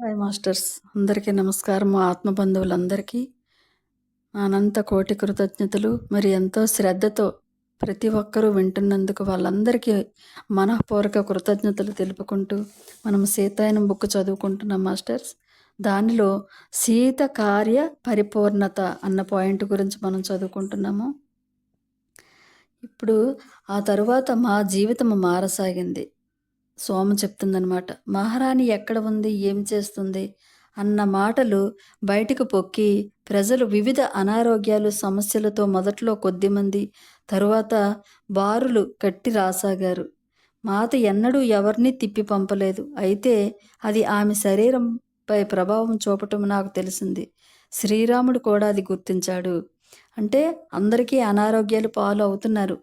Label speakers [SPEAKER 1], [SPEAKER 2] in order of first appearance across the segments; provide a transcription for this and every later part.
[SPEAKER 1] Hi masters, అందరికీ నమస్కారం. మా ఆత్మ బంధువులందరికీ అనంత కోటి కృతజ్ఞతలు. మరి ఎంతో శ్రద్ధతో ప్రతి ఒక్కరూ వింటున్నందుకు వాళ్ళందరికీ మనఃపూర్వక కృతజ్ఞతలు తెలుపుకుంటూ మనం సీతాయనం బుక్ చదువుకుంటున్నాం మాస్టర్స్. దానిలో సీత కార్య పరిపూర్ణత అన్న పాయింట్ గురించి మనం చదువుకుంటున్నాము. ఇప్పుడు ఆ తరువాత మా జీవితం మారసాగింది. సోమ చెప్తుందనమాట. మహారాణి ఎక్కడ ఉంది, ఏం చేస్తుంది అన్న మాటలు బయటకు పొక్కి ప్రజలు వివిధ అనారోగ్యాలు సమస్యలతో మొదట్లో కొద్దిమంది, తరువాత బారులు కట్టి రాసాగారు. మాత ఎన్నడూ ఎవరిని తిప్పి పంపలేదు. అయితే అది ఆమె శరీరంపై ప్రభావం చూపటం నాకు తెలిసింది. శ్రీరాముడు కూడా అది గుర్తించాడు. అంటే అందరికీ అనారోగ్యాలు పాలు అవుతున్నారు.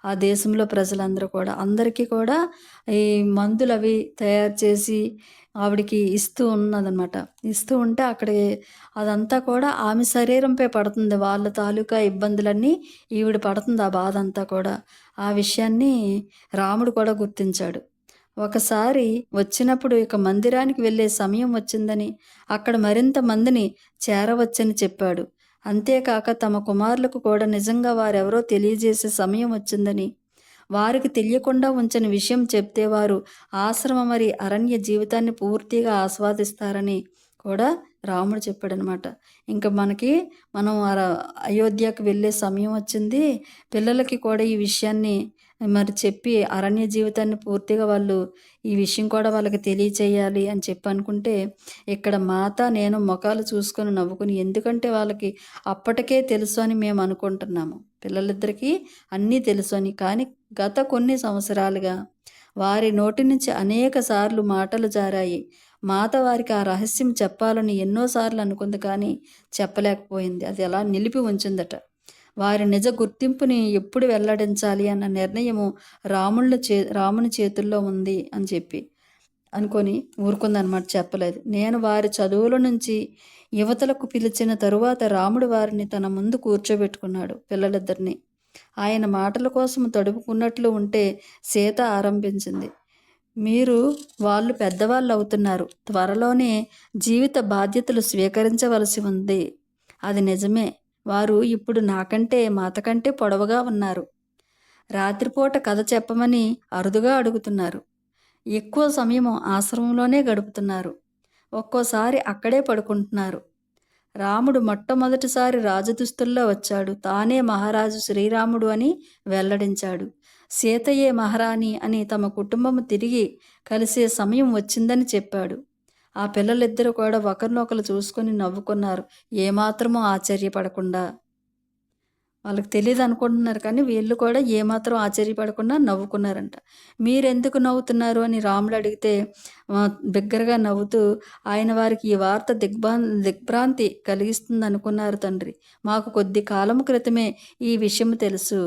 [SPEAKER 1] ఆ దేశంలో ప్రజలందరూ కూడా అందరికీ కూడా ఈ మందులవి తయారు చేసి ఆవిడకి ఇస్తూ ఉన్నదనమాట. ఇస్తూ ఉంటే అక్కడికి అదంతా కూడా ఆమె శరీరంపై పడుతుంది. వాళ్ళ తాలూకా ఇబ్బందులన్నీ ఈవిడ పడుతుంది, ఆ బాధ అంతా కూడా. ఆ విషయాన్ని రాముడు కూడా గుర్తించాడు. ఒకసారి వచ్చినప్పుడు ఇక మందిరానికి వెళ్ళే సమయం వచ్చిందని, అక్కడ మరింత మందిని చేరవచ్చని చెప్పాడు. అంతేకాక తమ కుమారులకు కూడా నిజంగా వారెవరో తెలియజేసే సమయం వచ్చిందని, వారికి తెలియకుండా ఉంచిన విషయం చెప్తే వారు ఆశ్రమ మరి అరణ్య జీవితాన్ని పూర్తిగా ఆస్వాదిస్తారని కూడా రాముడు చెప్పాడనమాట. ఇంకా మనం అయోధ్యకు వెళ్ళే సమయం వచ్చింది. పిల్లలకి కూడా ఈ విషయాన్ని మరి చెప్పి అరణ్య జీవితాన్ని పూర్తిగా వాళ్ళు ఈ విషయం కూడా వాళ్ళకి తెలియచేయాలి అని చెప్పి అనుకుంటే, ఇక్కడ మాత నేను ముఖాలు చూసుకొని నవ్వుకుని, ఎందుకంటే వాళ్ళకి అప్పటికే తెలుసు అని మేము అనుకుంటున్నాము. పిల్లలిద్దరికీ అన్నీ తెలుసు అని. కానీ గత కొన్ని సంవత్సరాలుగా వారి నోటి నుంచి అనేక సార్లు మాటలు జారాయి. మాత వారికి ఆ రహస్యం చెప్పాలని ఎన్నోసార్లు అనుకుంది, కానీ చెప్పలేకపోయింది. అది అలా నిలిపి ఉంచిందట. వారి నిజ గుర్తింపుని ఎప్పుడు వెల్లడించాలి అన్న నిర్ణయము రాముని చేతుల్లో ఉంది అని చెప్పి అనుకొని ఊరుకుందనమాట, చెప్పలేదు. నేను వారి చదువుల నుంచి యువతలకు పిలిచిన తరువాత రాముడు వారిని తన ముందు కూర్చోబెట్టుకున్నాడు, పిల్లలిద్దరిని. ఆయన మాటల కోసం తడుపుకున్నట్లు ఉంటే సీత ఆరంభించింది. మీరు వాళ్ళు పెద్దవాళ్ళు అవుతున్నారు. త్వరలోనే జీవిత బాధ్యతలు స్వీకరించవలసి ఉంది. అది నిజమే. వారు ఇప్పుడు నాకంటే మాతకంటే పొడవుగా ఉన్నారు. రాత్రిపూట కథ చెప్పమని అరుదుగా అడుగుతున్నారు. ఎక్కువ సమయం ఆశ్రమంలోనే గడుపుతున్నారు. ఒక్కోసారి అక్కడే పడుకుంటున్నారు. రాముడు మొట్టమొదటిసారి రాజదుస్తుల్లో వచ్చాడు. తానే మహారాజు శ్రీరాముడు అని వెల్లడించాడు. సీతయే మహారాణి అని తమ కుటుంబం తిరిగి కలిసే సమయం వచ్చిందని చెప్పాడు. ఆ పిల్లలిద్దరూ కూడా ఒకరినొకరు చూసుకొని నవ్వుకున్నారు, ఏమాత్రమూ ఆశ్చర్యపడకుండా. వాళ్ళకి తెలియదు అనుకుంటున్నారు, కానీ వీళ్ళు కూడా ఏమాత్రం ఆశ్చర్యపడకుండా నవ్వుకున్నారంట. మీరెందుకు నవ్వుతున్నారు అని రాముడు అడిగితే బిగ్గరగా నవ్వుతూ, ఆయన వారికి ఈ వార్త దిగ్భ్రాంతి కలిగిస్తుంది అనుకున్నారు తండ్రి. మాకు కొద్ది కాలం క్రితమే ఈ విషయం తెలుసు.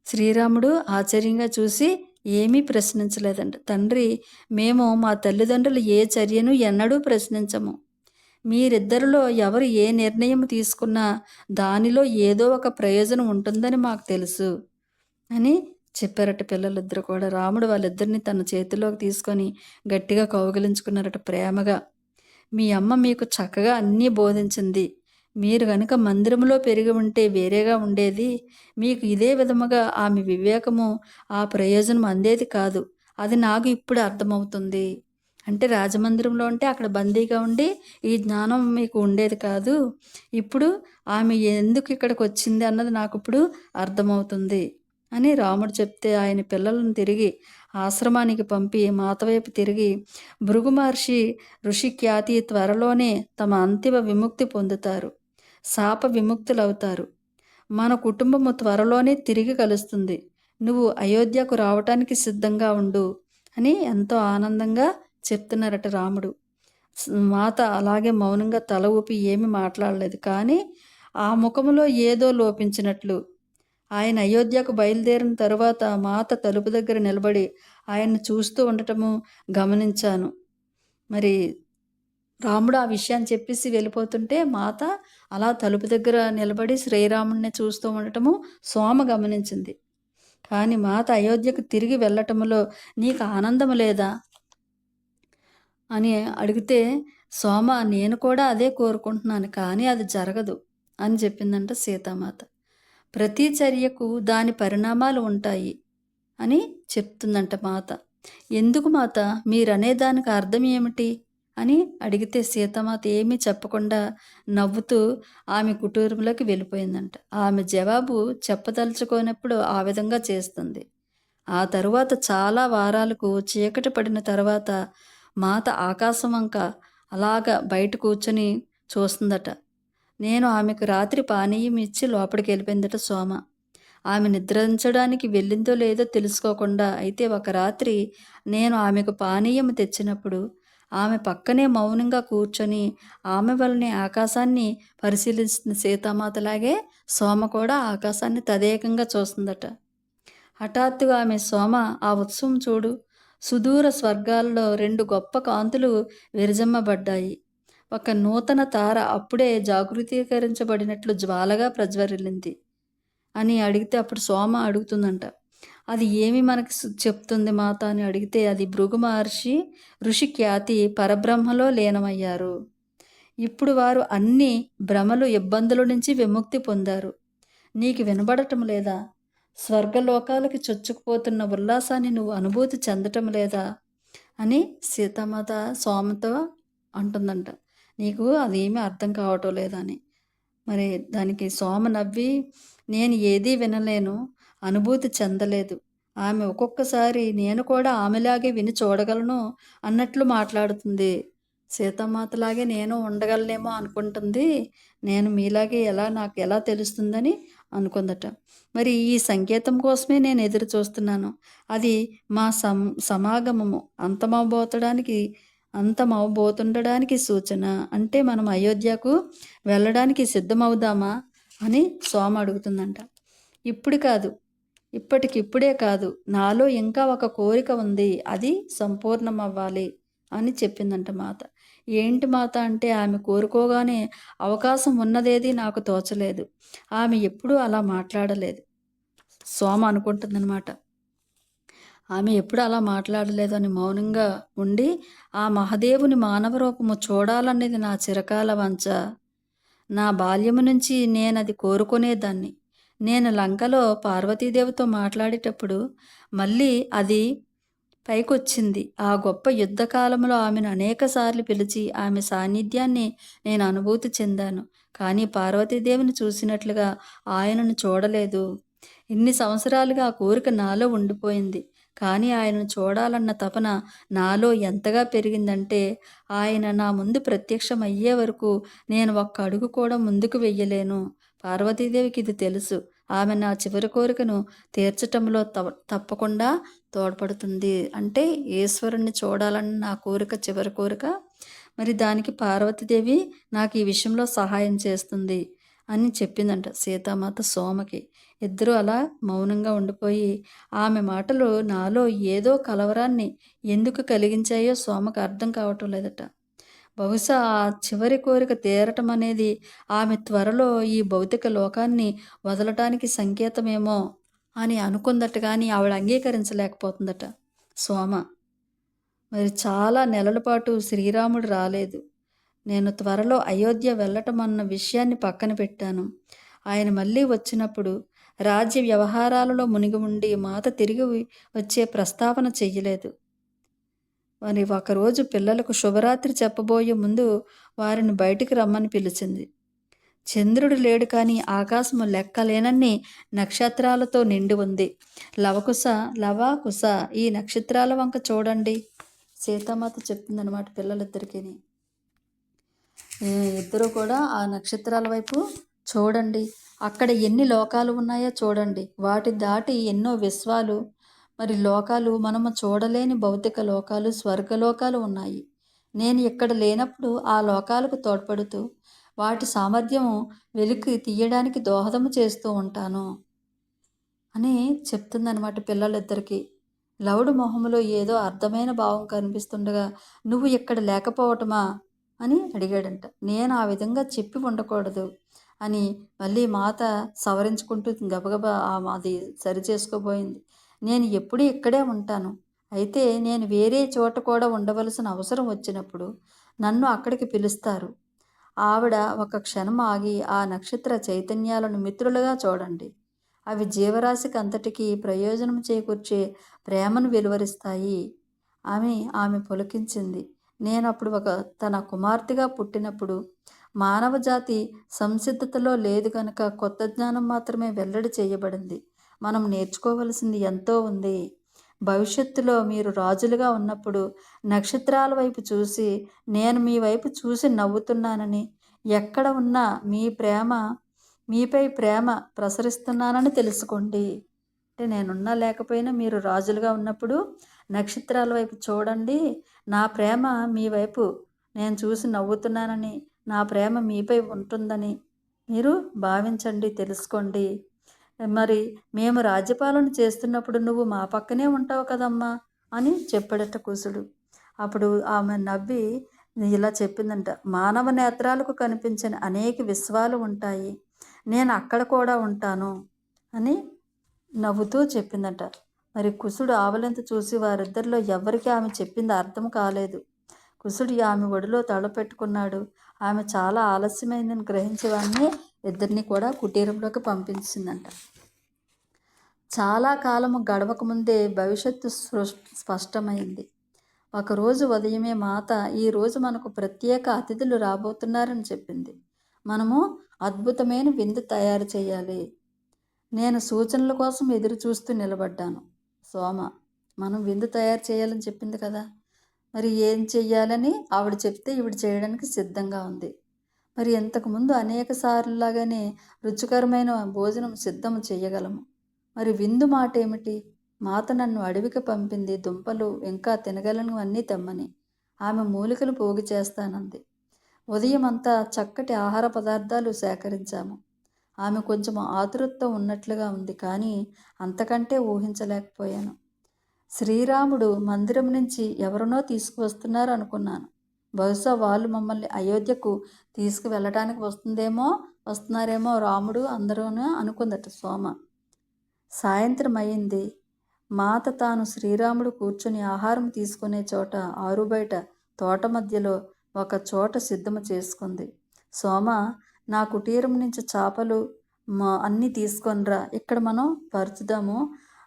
[SPEAKER 1] శ్రీరాముడు ఆశ్చర్యంగా చూసి ఏమీ ప్రశ్నించలేదంట. తండ్రి, మేము మా తల్లిదండ్రులు ఏ చర్యను ఎన్నడూ ప్రశ్నించము. మీరిద్దరిలో ఎవరు ఏ నిర్ణయం తీసుకున్నా దానిలో ఏదో ఒక ప్రయోజనం ఉంటుందని మాకు తెలుసు అని చెప్పారట పిల్లలిద్దరు కూడా. రాముడు వాళ్ళిద్దరిని తన చేతిలోకి తీసుకొని గట్టిగా కౌగిలించుకున్నారట ప్రేమగా. మీ అమ్మ మీకు చక్కగా అన్నీ బోధించింది. మీరు గనుక మందిరంలో పెరిగి ఉంటే వేరేగా ఉండేది. మీకు ఇదే విధముగా ఆమె వివేకము, ఆ ప్రయోజనం అందేది కాదు. అది నాకు ఇప్పుడు అర్థమవుతుంది. అంటే రాజమందిరంలో ఉంటే అక్కడ బందీగా ఉండి ఈ జ్ఞానం మీకు ఉండేది కాదు. ఇప్పుడు ఆమె ఎందుకు ఇక్కడికి వచ్చింది అన్నది నాకు ఇప్పుడు అర్థమవుతుంది అని రాముడు చెప్తే, ఆయన పిల్లలను తిరిగి ఆశ్రమానికి పంపి మాత వైపు తిరిగి, భృగు మహర్షి ఋషి ఖ్యాతి త్వరలోనే తమ అంతిమ విముక్తి పొందుతారు, శాప విముక్తులవుతారు. మన కుటుంబము త్వరలోనే తిరిగి కలుస్తుంది. నువ్వు అయోధ్యకు రావటానికి సిద్ధంగా ఉండు అని ఎంతో ఆనందంగా చెప్తున్నారట రాముడు. మాత అలాగే మౌనంగా తల ఊపి ఏమి మాట్లాడలేదు. కానీ ఆ ముఖములో ఏదో లోపించినట్లు. ఆయన అయోధ్యకు బయలుదేరిన తరువాత మాత తలుపు దగ్గర నిలబడి ఆయన్ని చూస్తూ ఉండటము గమనించాను. మరి రాముడు ఆ విషయాన్ని చెప్పేసి వెళ్ళిపోతుంటే మాత అలా తలుపు దగ్గర నిలబడి శ్రీరాముడిని చూస్తూ ఉండటము సోమ గమనించింది. కానీ మాత అయోధ్యకు తిరిగి వెళ్ళటములో నీకు ఆనందము లేదా? అని అడిగితే, సోమ నేను కూడా అదే కోరుకుంటున్నాను. కానీ అది జరగదు అని చెప్పిందంట సీతామాత. ప్రతి చర్యకు దాని పరిణామాలు ఉంటాయి అని చెప్తుందంట మాత. ఎందుకు మాత మీరనే దానికి అర్థం ఏమిటి? అని అడిగితే సీతామాత ఏమీ చెప్పకుండా నవ్వుతూ ఆమె కుటీరంలోకి వెళ్ళిపోయిందంట. ఆమె జవాబు చెప్పదలుచుకోనప్పుడు ఆ విధంగా చేస్తుంది. ఆ తరువాత చాలా వారాలకు చీకటి పడిన తర్వాత మాత ఆకాశం వంక అలాగ బయట కూర్చొని చూస్తుందట. నేను ఆమెకు రాత్రి పానీయం ఇచ్చి లోపలికెళ్ళిపోయిందట సోమ. ఆమె నిద్రించడానికి వెళ్ళిందో లేదో తెలుసుకోకుండా. అయితే ఒక రాత్రి నేను ఆమెకు పానీయం తెచ్చినప్పుడు ఆమె పక్కనే మౌనంగా కూర్చొని ఆమె వల్లనే ఆకాశాన్ని పరిశీలిస్తున్న సీతామాతలాగే సోమ కూడా ఆకాశాన్ని తదేకంగా చూస్తుందట. హఠాత్తుగా ఆమె సోమ ఆ ఉత్సవం చూడు, సుదూర స్వర్గాల్లో 2 గొప్ప కాంతులు విరజిమ్మబడ్డాయి. ఒక నూతన తార అప్పుడే జాగృతీకరించబడినట్లు జ్వాలగా ప్రజ్వరిల్లింది అని అడిగితే అప్పుడు సోమ అడుగుతుందంట. అది ఏమి మనకి చెప్తుంది మాత అని అడిగితే అది భృగు మహర్షి ఋషి ఖ్యాతి పరబ్రహ్మలో లీనమయ్యారు. ఇప్పుడు వారు అన్ని భ్రమలు ఇబ్బందుల నుంచి విముక్తి పొందారు. నీకు వినబడటం లేదా? స్వర్గలోకాలకి చొచ్చుకుపోతున్న ఉల్లాసాన్ని నువ్వు అనుభూతి చెందటం లేదా? అని సీతామాత సోమతో అంటుందంట. నీకు అదేమీ అర్థం కావటం లేదని. మరి దానికి సోమ నవ్వి నేను ఏదీ వినలేను, అనుభూతి చెందలేదు. ఆమె ఒక్కొక్కసారి నేను కూడా ఆమెలాగే విని చూడగలను అన్నట్లు మాట్లాడుతుంది. సీతామాతలాగే నేను ఉండగలనేమో అనుకుంటుంది. నేను మీలాగే నాకు ఎలా తెలుస్తుందని అనుకుందట. మరి ఈ సంకేతం కోసమే నేను ఎదురు చూస్తున్నాను. అది మా సమాగమము అంతమవబోతుండడానికి సూచన. అంటే మనం అయోధ్యకు వెళ్ళడానికి సిద్ధమవుదామా అని సోమ అడుగుతుందంట. ఇప్పుడు కాదు, ఇప్పటికిప్పుడే కాదు, నాలో ఇంకా ఒక కోరిక ఉంది, అది సంపూర్ణమవ్వాలి అని చెప్పిందంట మాత. ఏంటి మాత అంటే ఆమె కోరుకోగానే అవకాశం ఉన్నదేది నాకు తోచలేదు. ఆమె ఎప్పుడూ అలా మాట్లాడలేదు. సోమ అనుకుంటుందన్నమాట. ఆమె ఎప్పుడు అలా మాట్లాడలేదు అని మౌనంగా ఉండి ఆ మహదేవుని మానవ రూపము చూడాలనేది నా చిరకాల వంచ. నా బాల్యము నుంచి నేనది కోరుకునేదాన్ని. నేను లంకలో పార్వతీదేవితో మాట్లాడేటప్పుడు మళ్ళీ అది పైకొచ్చింది. ఆ గొప్ప యుద్ధకాలంలో ఆమెను అనేకసార్లు పిలిచి ఆమె సాన్నిధ్యాన్ని నేను అనుభూతి చెందాను. కానీ పార్వతీదేవిని చూసినట్లుగా ఆయనను చూడలేదు. ఇన్ని సంవత్సరాలుగా ఆ కోరిక నాలో ఉండిపోయింది. కానీ ఆయనను చూడాలన్న తపన నాలో ఎంతగా పెరిగిందంటే ఆయన నా ముందు ప్రత్యక్షమయ్యే వరకు నేను ఒక్క అడుగు కూడా ముందుకు వెయ్యలేను. పార్వతీదేవికి ఇది తెలుసు. ఆమె నా చివరి కోరికను తీర్చటంలో తప్పకుండా తోడ్పడుతుంది. అంటే ఈశ్వరుణ్ణి చూడాలని నా కోరిక, చివరి కోరిక. మరి దానికి పార్వతీదేవి నాకు ఈ విషయంలో సహాయం చేస్తుంది అని చెప్పిందంట సీతామాత సోమకి. ఇద్దరూ అలా మౌనంగా ఉండిపోయి ఆమె మాటలు నాలో ఏదో కలవరాన్ని ఎందుకు కలిగించాయో సోమకు అర్థం కావటం లేదట. బహుశా ఆ చివరి కోరిక తీరటం అనేది ఆమె త్వరలో ఈ భౌతిక లోకాన్ని వదలటానికి సంకేతమేమో అని అనుకుందట. కానీ ఆవిడ అంగీకరించలేకపోతుందట సోమ. మరి చాలా నెలల పాటు శ్రీరాముడు రాలేదు. నేను త్వరలో అయోధ్య వెళ్ళటం అన్న విషయాన్ని పక్కన పెట్టాను. ఆయన మళ్ళీ వచ్చినప్పుడు రాజ్య వ్యవహారాలలో మునిగి ఉండి మాత తిరిగి వచ్చే ప్రస్తావన చెయ్యలేదు. మరి ఒకరోజు పిల్లలకు శుభరాత్రి చెప్పబోయే ముందు వారిని బయటికి రమ్మని పిలిచింది. చంద్రుడు లేడు, కానీ ఆకాశము లెక్కలేనన్ని నక్షత్రాలతో నిండి ఉంది. లవకుశ లవాకుశ ఈ నక్షత్రాల వంక చూడండి సీతామాత చెప్తుందనమాట పిల్లలిద్దరికీ. ఇద్దరు కూడా ఆ నక్షత్రాల వైపు చూడండి, అక్కడ ఎన్ని లోకాలు ఉన్నాయో చూడండి, వాటి దాటి ఎన్నో విశ్వాలు మరి లోకాలు, మనము చూడలేని భౌతిక లోకాలు, స్వర్గలోకాలు ఉన్నాయి. నేను ఇక్కడ లేనప్పుడు ఆ లోకాలకు తోడ్పడుతూ వాటి సామర్థ్యము వెలికి తీయడానికి దోహదము చేస్తూ ఉంటాను అని చెప్తుందనమాట పిల్లలిద్దరికీ. లవుడు మొహంలో ఏదో అర్థమైన భావం కనిపిస్తుండగా నువ్వు ఇక్కడ లేకపోవటమా అని అడిగాడంట. నేను ఆ విధంగా చెప్పి ఉండకూడదు అని మళ్ళీ మాత సవరించుకుంటూ గబగబా అది సరి చేసుకోబోయింది. నేను ఎప్పుడూ ఇక్కడే ఉంటాను అయితే నేను వేరే చోట కూడా ఉండవలసిన అవసరం వచ్చినప్పుడు నన్ను అక్కడికి పిలుస్తారు. ఆవిడ ఒక క్షణం ఆగి ఆ నక్షత్ర చైతన్యాలను మిత్రులుగా చూడండి. అవి జీవరాశికి అంతటికీ ప్రయోజనం చేకూర్చే ప్రేమను వెలువరిస్తాయి. ఆమె పులకించింది. నేనప్పుడు తన కుమార్తెగా పుట్టినప్పుడు మానవ జాతి సంసిద్ధతలో లేదు కనుక కొత్త జ్ఞానం మాత్రమే వెల్లడి చేయబడింది. మనం నేర్చుకోవలసింది ఎంతో ఉంది. భవిష్యత్తులో మీరు రాజులుగా ఉన్నప్పుడు నక్షత్రాల వైపు చూసి నేను మీ వైపు చూసి నవ్వుతున్నానని, ఎక్కడ ఉన్నా మీపై ప్రేమ ప్రసరిస్తున్నానని తెలుసుకోండి. అంటే నేనున్నా లేకపోయినా మీరు రాజులుగా ఉన్నప్పుడు నక్షత్రాల వైపు చూడండి. నా ప్రేమ మీ వైపు నేను చూసి నవ్వుతున్నానని, నా ప్రేమ మీపై ఉంటుందని మీరు భావించండి, తెలుసుకోండి. మరి మేము రాజ్యపాలన చేస్తున్నప్పుడు నువ్వు మా పక్కనే ఉంటావు కదమ్మా అని చెప్పాడట కుశుడు. అప్పుడు ఆమె నవ్వి ఇలా చెప్పిందంట, మానవ నేత్రాలకు కనిపించని అనేక విశ్వాలు ఉంటాయి, నేను అక్కడ కూడా ఉంటాను అని నవ్వుతూ చెప్పిందట. మరి కుశుడు ఆవలింత చూసి వారిద్దరిలో ఎవరికి ఆమె చెప్పింది అర్థం కాలేదు. కుశుడు ఆమె ఒడిలో తలపెట్టుకున్నాడు. ఆమె చాలా ఆలస్యమైందని గ్రహించి వారిని ఇద్దరిని కూడా కుటీరంలోకి పంపించిందంట. చాలా కాలము గడవకముందే భవిష్యత్తు స్పష్టమైంది. ఒకరోజు ఉదయమే మాత ఈరోజు మనకు ప్రత్యేక అతిథులు రాబోతున్నారని చెప్పింది. మనము అద్భుతమైన విందు తయారు చేయాలి. నేను సూచనల కోసం ఎదురు చూస్తూ నిలబడ్డాను. సోమ మనం విందు తయారు చేయాలని చెప్పింది కదా, మరి ఏం చెయ్యాలని ఆవిడ చెప్తే ఈవిడ చేయడానికి సిద్ధంగా ఉంది. మరి ఇంతకుముందు అనేక సార్లులాగానే రుచికరమైన భోజనం సిద్ధం చేయగలము. మరి విందు మాట ఏమిటి? మాత నన్ను అడవికి పంపింది, దుంపలు ఇంకా తినగలనివన్నీ తెమ్మని. ఆమె మూలికలు పోగు చేస్తానంది. ఉదయం అంతా చక్కటి ఆహార పదార్థాలు సేకరించాము. ఆమె కొంచెం ఆతురతతో ఉన్నట్లుగా ఉంది, కానీ అంతకంటే ఊహించలేకపోయాను. శ్రీరాముడు మందిరం నుంచి ఎవరినో తీసుకువస్తున్నారు అనుకున్నాను. బహుశా వాళ్ళు మమ్మల్ని అయోధ్యకు తీసుకువెళ్ళటానికి వస్తున్నారేమో రాముడు అందరూనూ అనుకుందట సోమ. సాయంత్రం అయింది. మాత తాను శ్రీరాముడు కూర్చుని ఆహారం తీసుకునే చోట ఆరుబయట తోట మధ్యలో ఒక చోట సిద్ధము చేసుకుంది. సోమ, నా కుటీరం నుంచి చేపలు అన్నీ తీసుకొనిరా, ఇక్కడ మనం పరుచుదాము,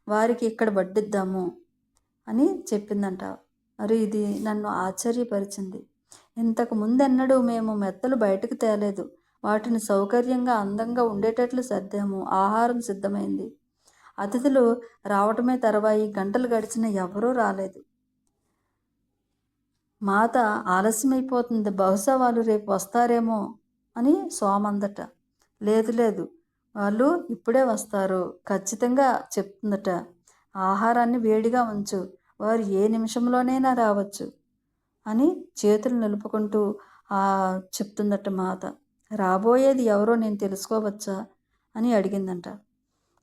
[SPEAKER 1] వారికి ఇక్కడ వడ్డిద్దాము అని చెప్పిందంట. మరి ఇది నన్ను ఆశ్చర్యపరిచింది. ఇంతకు ముందెన్నడూ మేము మెత్తలు బయటకు తేలేదు. వాటిని సౌకర్యంగా అందంగా ఉండేటట్లు సర్దాము. ఆహారం సిద్ధమైంది. అతిథులు రావటమే తరువాయి. గంటలు గడిచినా ఎవరూ రాలేదు. మాత ఆలస్యమైపోతుంది, బహుశా వాళ్ళు రేపు వస్తారేమో అని సోమందట. లేదు, వాళ్ళు ఇప్పుడే వస్తారు ఖచ్చితంగా చెప్తుందట. ఆహారాన్ని వేడిగా ఉంచు, వారు ఏ నిమిషంలోనైనా రావచ్చు అని చేతులు నిలుపుకుంటూ చెప్తుందట మాత. రాబోయేది ఎవరో నేను తెలుసుకోవచ్చా అని అడిగిందంట.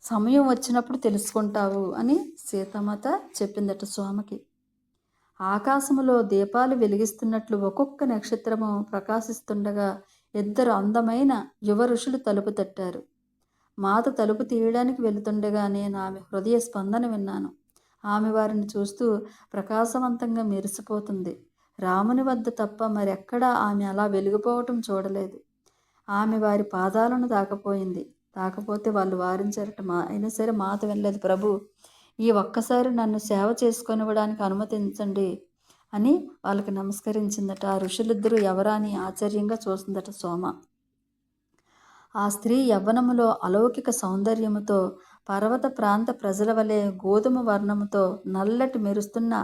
[SPEAKER 1] సమయం వచ్చినప్పుడు తెలుసుకుంటావు అని సీతామాత చెప్పిందట సోమకి. ఆకాశములో దీపాలు వెలిగిస్తున్నట్లు ఒక్కొక్క నక్షత్రము ప్రకాశిస్తుండగా ఇద్దరు అందమైన యువ ఋషులు తలుపు తట్టారు. మాత తలుపు తీయడానికి వెళుతుండగా నేను ఆమె హృదయ స్పందన విన్నాను. ఆమె వారిని చూస్తూ ప్రకాశవంతంగా మెరిసిపోతుంది. రాముని వద్ద తప్ప మరెక్కడా ఆమె అలా వెలిగిపోవటం చూడలేదు. ఆమె వారి పాదాలను తాకపోతే వాళ్ళు వారించారట. అయినా సరే మాత వినలేదు. ప్రభు, ఈ ఒక్కసారి నన్ను సేవ చేసుకొనివ్వడానికి అనుమతించండి అని వాళ్ళకి నమస్కరించిందట. ఆ ఋషులిద్దరూ ఎవరా అని ఆశ్చర్యంగా చూస్తుందట సోమ. ఆ స్త్రీ యవ్వనములో అలౌకిక సౌందర్యముతో, పర్వత ప్రాంత ప్రజల వలె గోధుమ వర్ణముతో, నల్లటి మెరుస్తున్న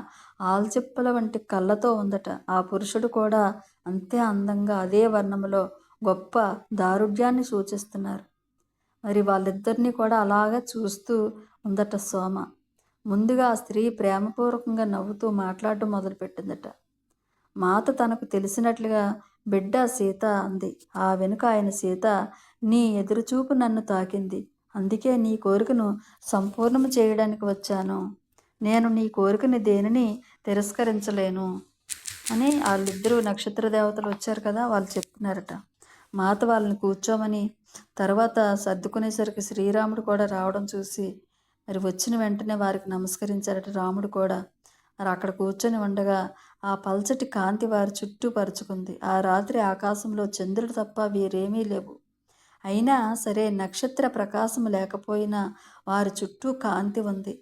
[SPEAKER 1] ఆల్చిప్పల వంటి కళ్ళతో ఉందట. ఆ పురుషుడు కూడా అంతే అందంగా, అదే వర్ణములో గొప్ప దారుఢ్యాన్ని సూచిస్తున్నారు. మరి వాళ్ళిద్దరినీ కూడా అలాగా చూస్తూ ఉందట సోమ. ముందుగా ఆ స్త్రీ ప్రేమపూర్వకంగా నవ్వుతూ మాట్లాడటం మొదలుపెట్టిందట. మాత తనకు తెలిసినట్లుగా బిడ్డ సీత అంది. ఆ వెనుక ఆయన సీత, నీ ఎదురుచూపు నన్ను తాకింది, అందుకే నీ కోరికను సంపూర్ణము చేయడానికి వచ్చాను. నేను నీ కోరికని దేనిని తిరస్కరించలేను అని వాళ్ళిద్దరూ నక్షత్ర దేవతలు వచ్చారు కదా, వాళ్ళు చెప్తున్నారట. మాత వాళ్ళని కూర్చోమని, తర్వాత సర్దుకునేసరికి శ్రీరాముడు కూడా రావడం చూసి మరి వచ్చిన వెంటనే వారికి నమస్కరించారట. రాముడు కూడా మరి అక్కడ కూర్చొని ఉండగా ఆ పల్చటి కాంతి వారి చుట్టూ పరుచుకుంది. ఆ రాత్రి ఆకాశంలో చంద్రుడు తప్ప వేరేమీ లేవు. అయినా సరే నక్షత్ర ప్రకాశం లేకపోయినా వారి చుట్టూ కాంతి ఉంది.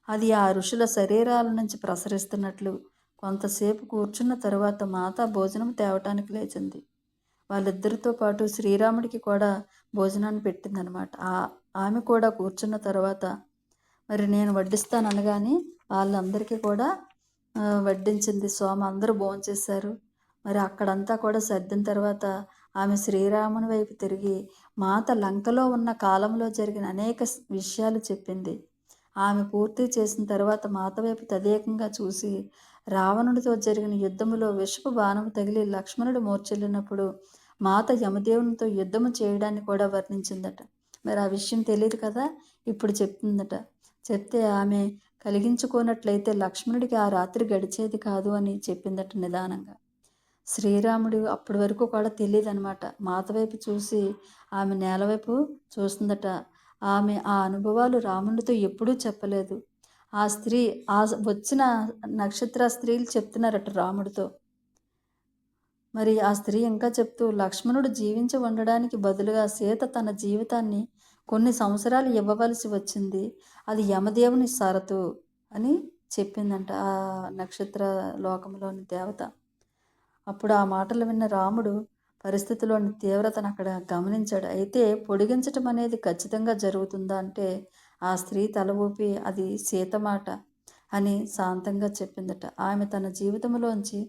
[SPEAKER 1] అది ఆ ఋషుల శరీరాల నుంచి ప్రసరిస్తున్నట్లు. కొంతసేపు కూర్చున్న తరువాత మాత భోజనం తేవటానికి లేచింది. వాళ్ళిద్దరితో పాటు శ్రీరాముడికి కూడా భోజనాన్ని పెట్టిందనమాట. ఆమె కూడా కూర్చున్న తర్వాత మరి నేను వడ్డిస్తాననగానే వాళ్ళందరికీ కూడా వడ్డించింది. అందరూ భోంచేశారు. మరి అక్కడంతా కూడా సర్దిన తర్వాత ఆమె శ్రీరాముని వైపు తిరిగి మాత లంకలో ఉన్న కాలంలో జరిగిన అనేక విషయాలు చెప్పింది. ఆమె పూర్తి చేసిన తర్వాత మాత వైపు తదేకంగా చూసి రావణుడితో జరిగిన యుద్ధములో విషపు బాణము తగిలి లక్ష్మణుడు మూర్ఛిల్లినప్పుడు మాత యమదేవునితో యుద్ధము చేయడాన్ని కూడా వర్ణించిందట. మరి ఆ విషయం తెలియదు కదా, ఇప్పుడు చెప్తుందట. చెప్తే ఆమె కలిగించుకోనట్లయితే లక్ష్మణుడికి ఆ రాత్రి గడిచేది కాదు అని చెప్పిందట నిదానంగా. శ్రీరాముడు అప్పటి వరకు కూడా తెలియదనమాట. మాత వైపు చూసి ఆమె నేల వైపు చూస్తుందట. ఆమె ఆ అనుభవాలు రామునితో ఎప్పుడూ చెప్పలేదు. ఆ స్త్రీ వచ్చిన నక్షత్ర స్త్రీలు చెప్తున్నారట రాముడితో. మరి ఆ స్త్రీ ఇంకా చెప్తూ లక్ష్మణుడు జీవించి ఉండడానికి బదులుగా సీత తన జీవితాన్ని కొన్ని సంవత్సరాలు ఇవ్వవలసి వచ్చింది. అది యమదేవుని షరతు అని చెప్పిందంట ఆ నక్షత్ర లోకంలోని దేవత. అప్పుడు ఆ మాటలు విన్న రాముడు పరిస్థితిలోని తీవ్రతను అక్కడ గమనించాడు. అయితే పొడిగించటం అనేది ఖచ్చితంగా జరుగుతుందా అంటే ఆ స్త్రీ తల ఊపి అది సీత మాట అని శాంతంగా చెప్పిందట. ఆమె తన జీవితంలోంచి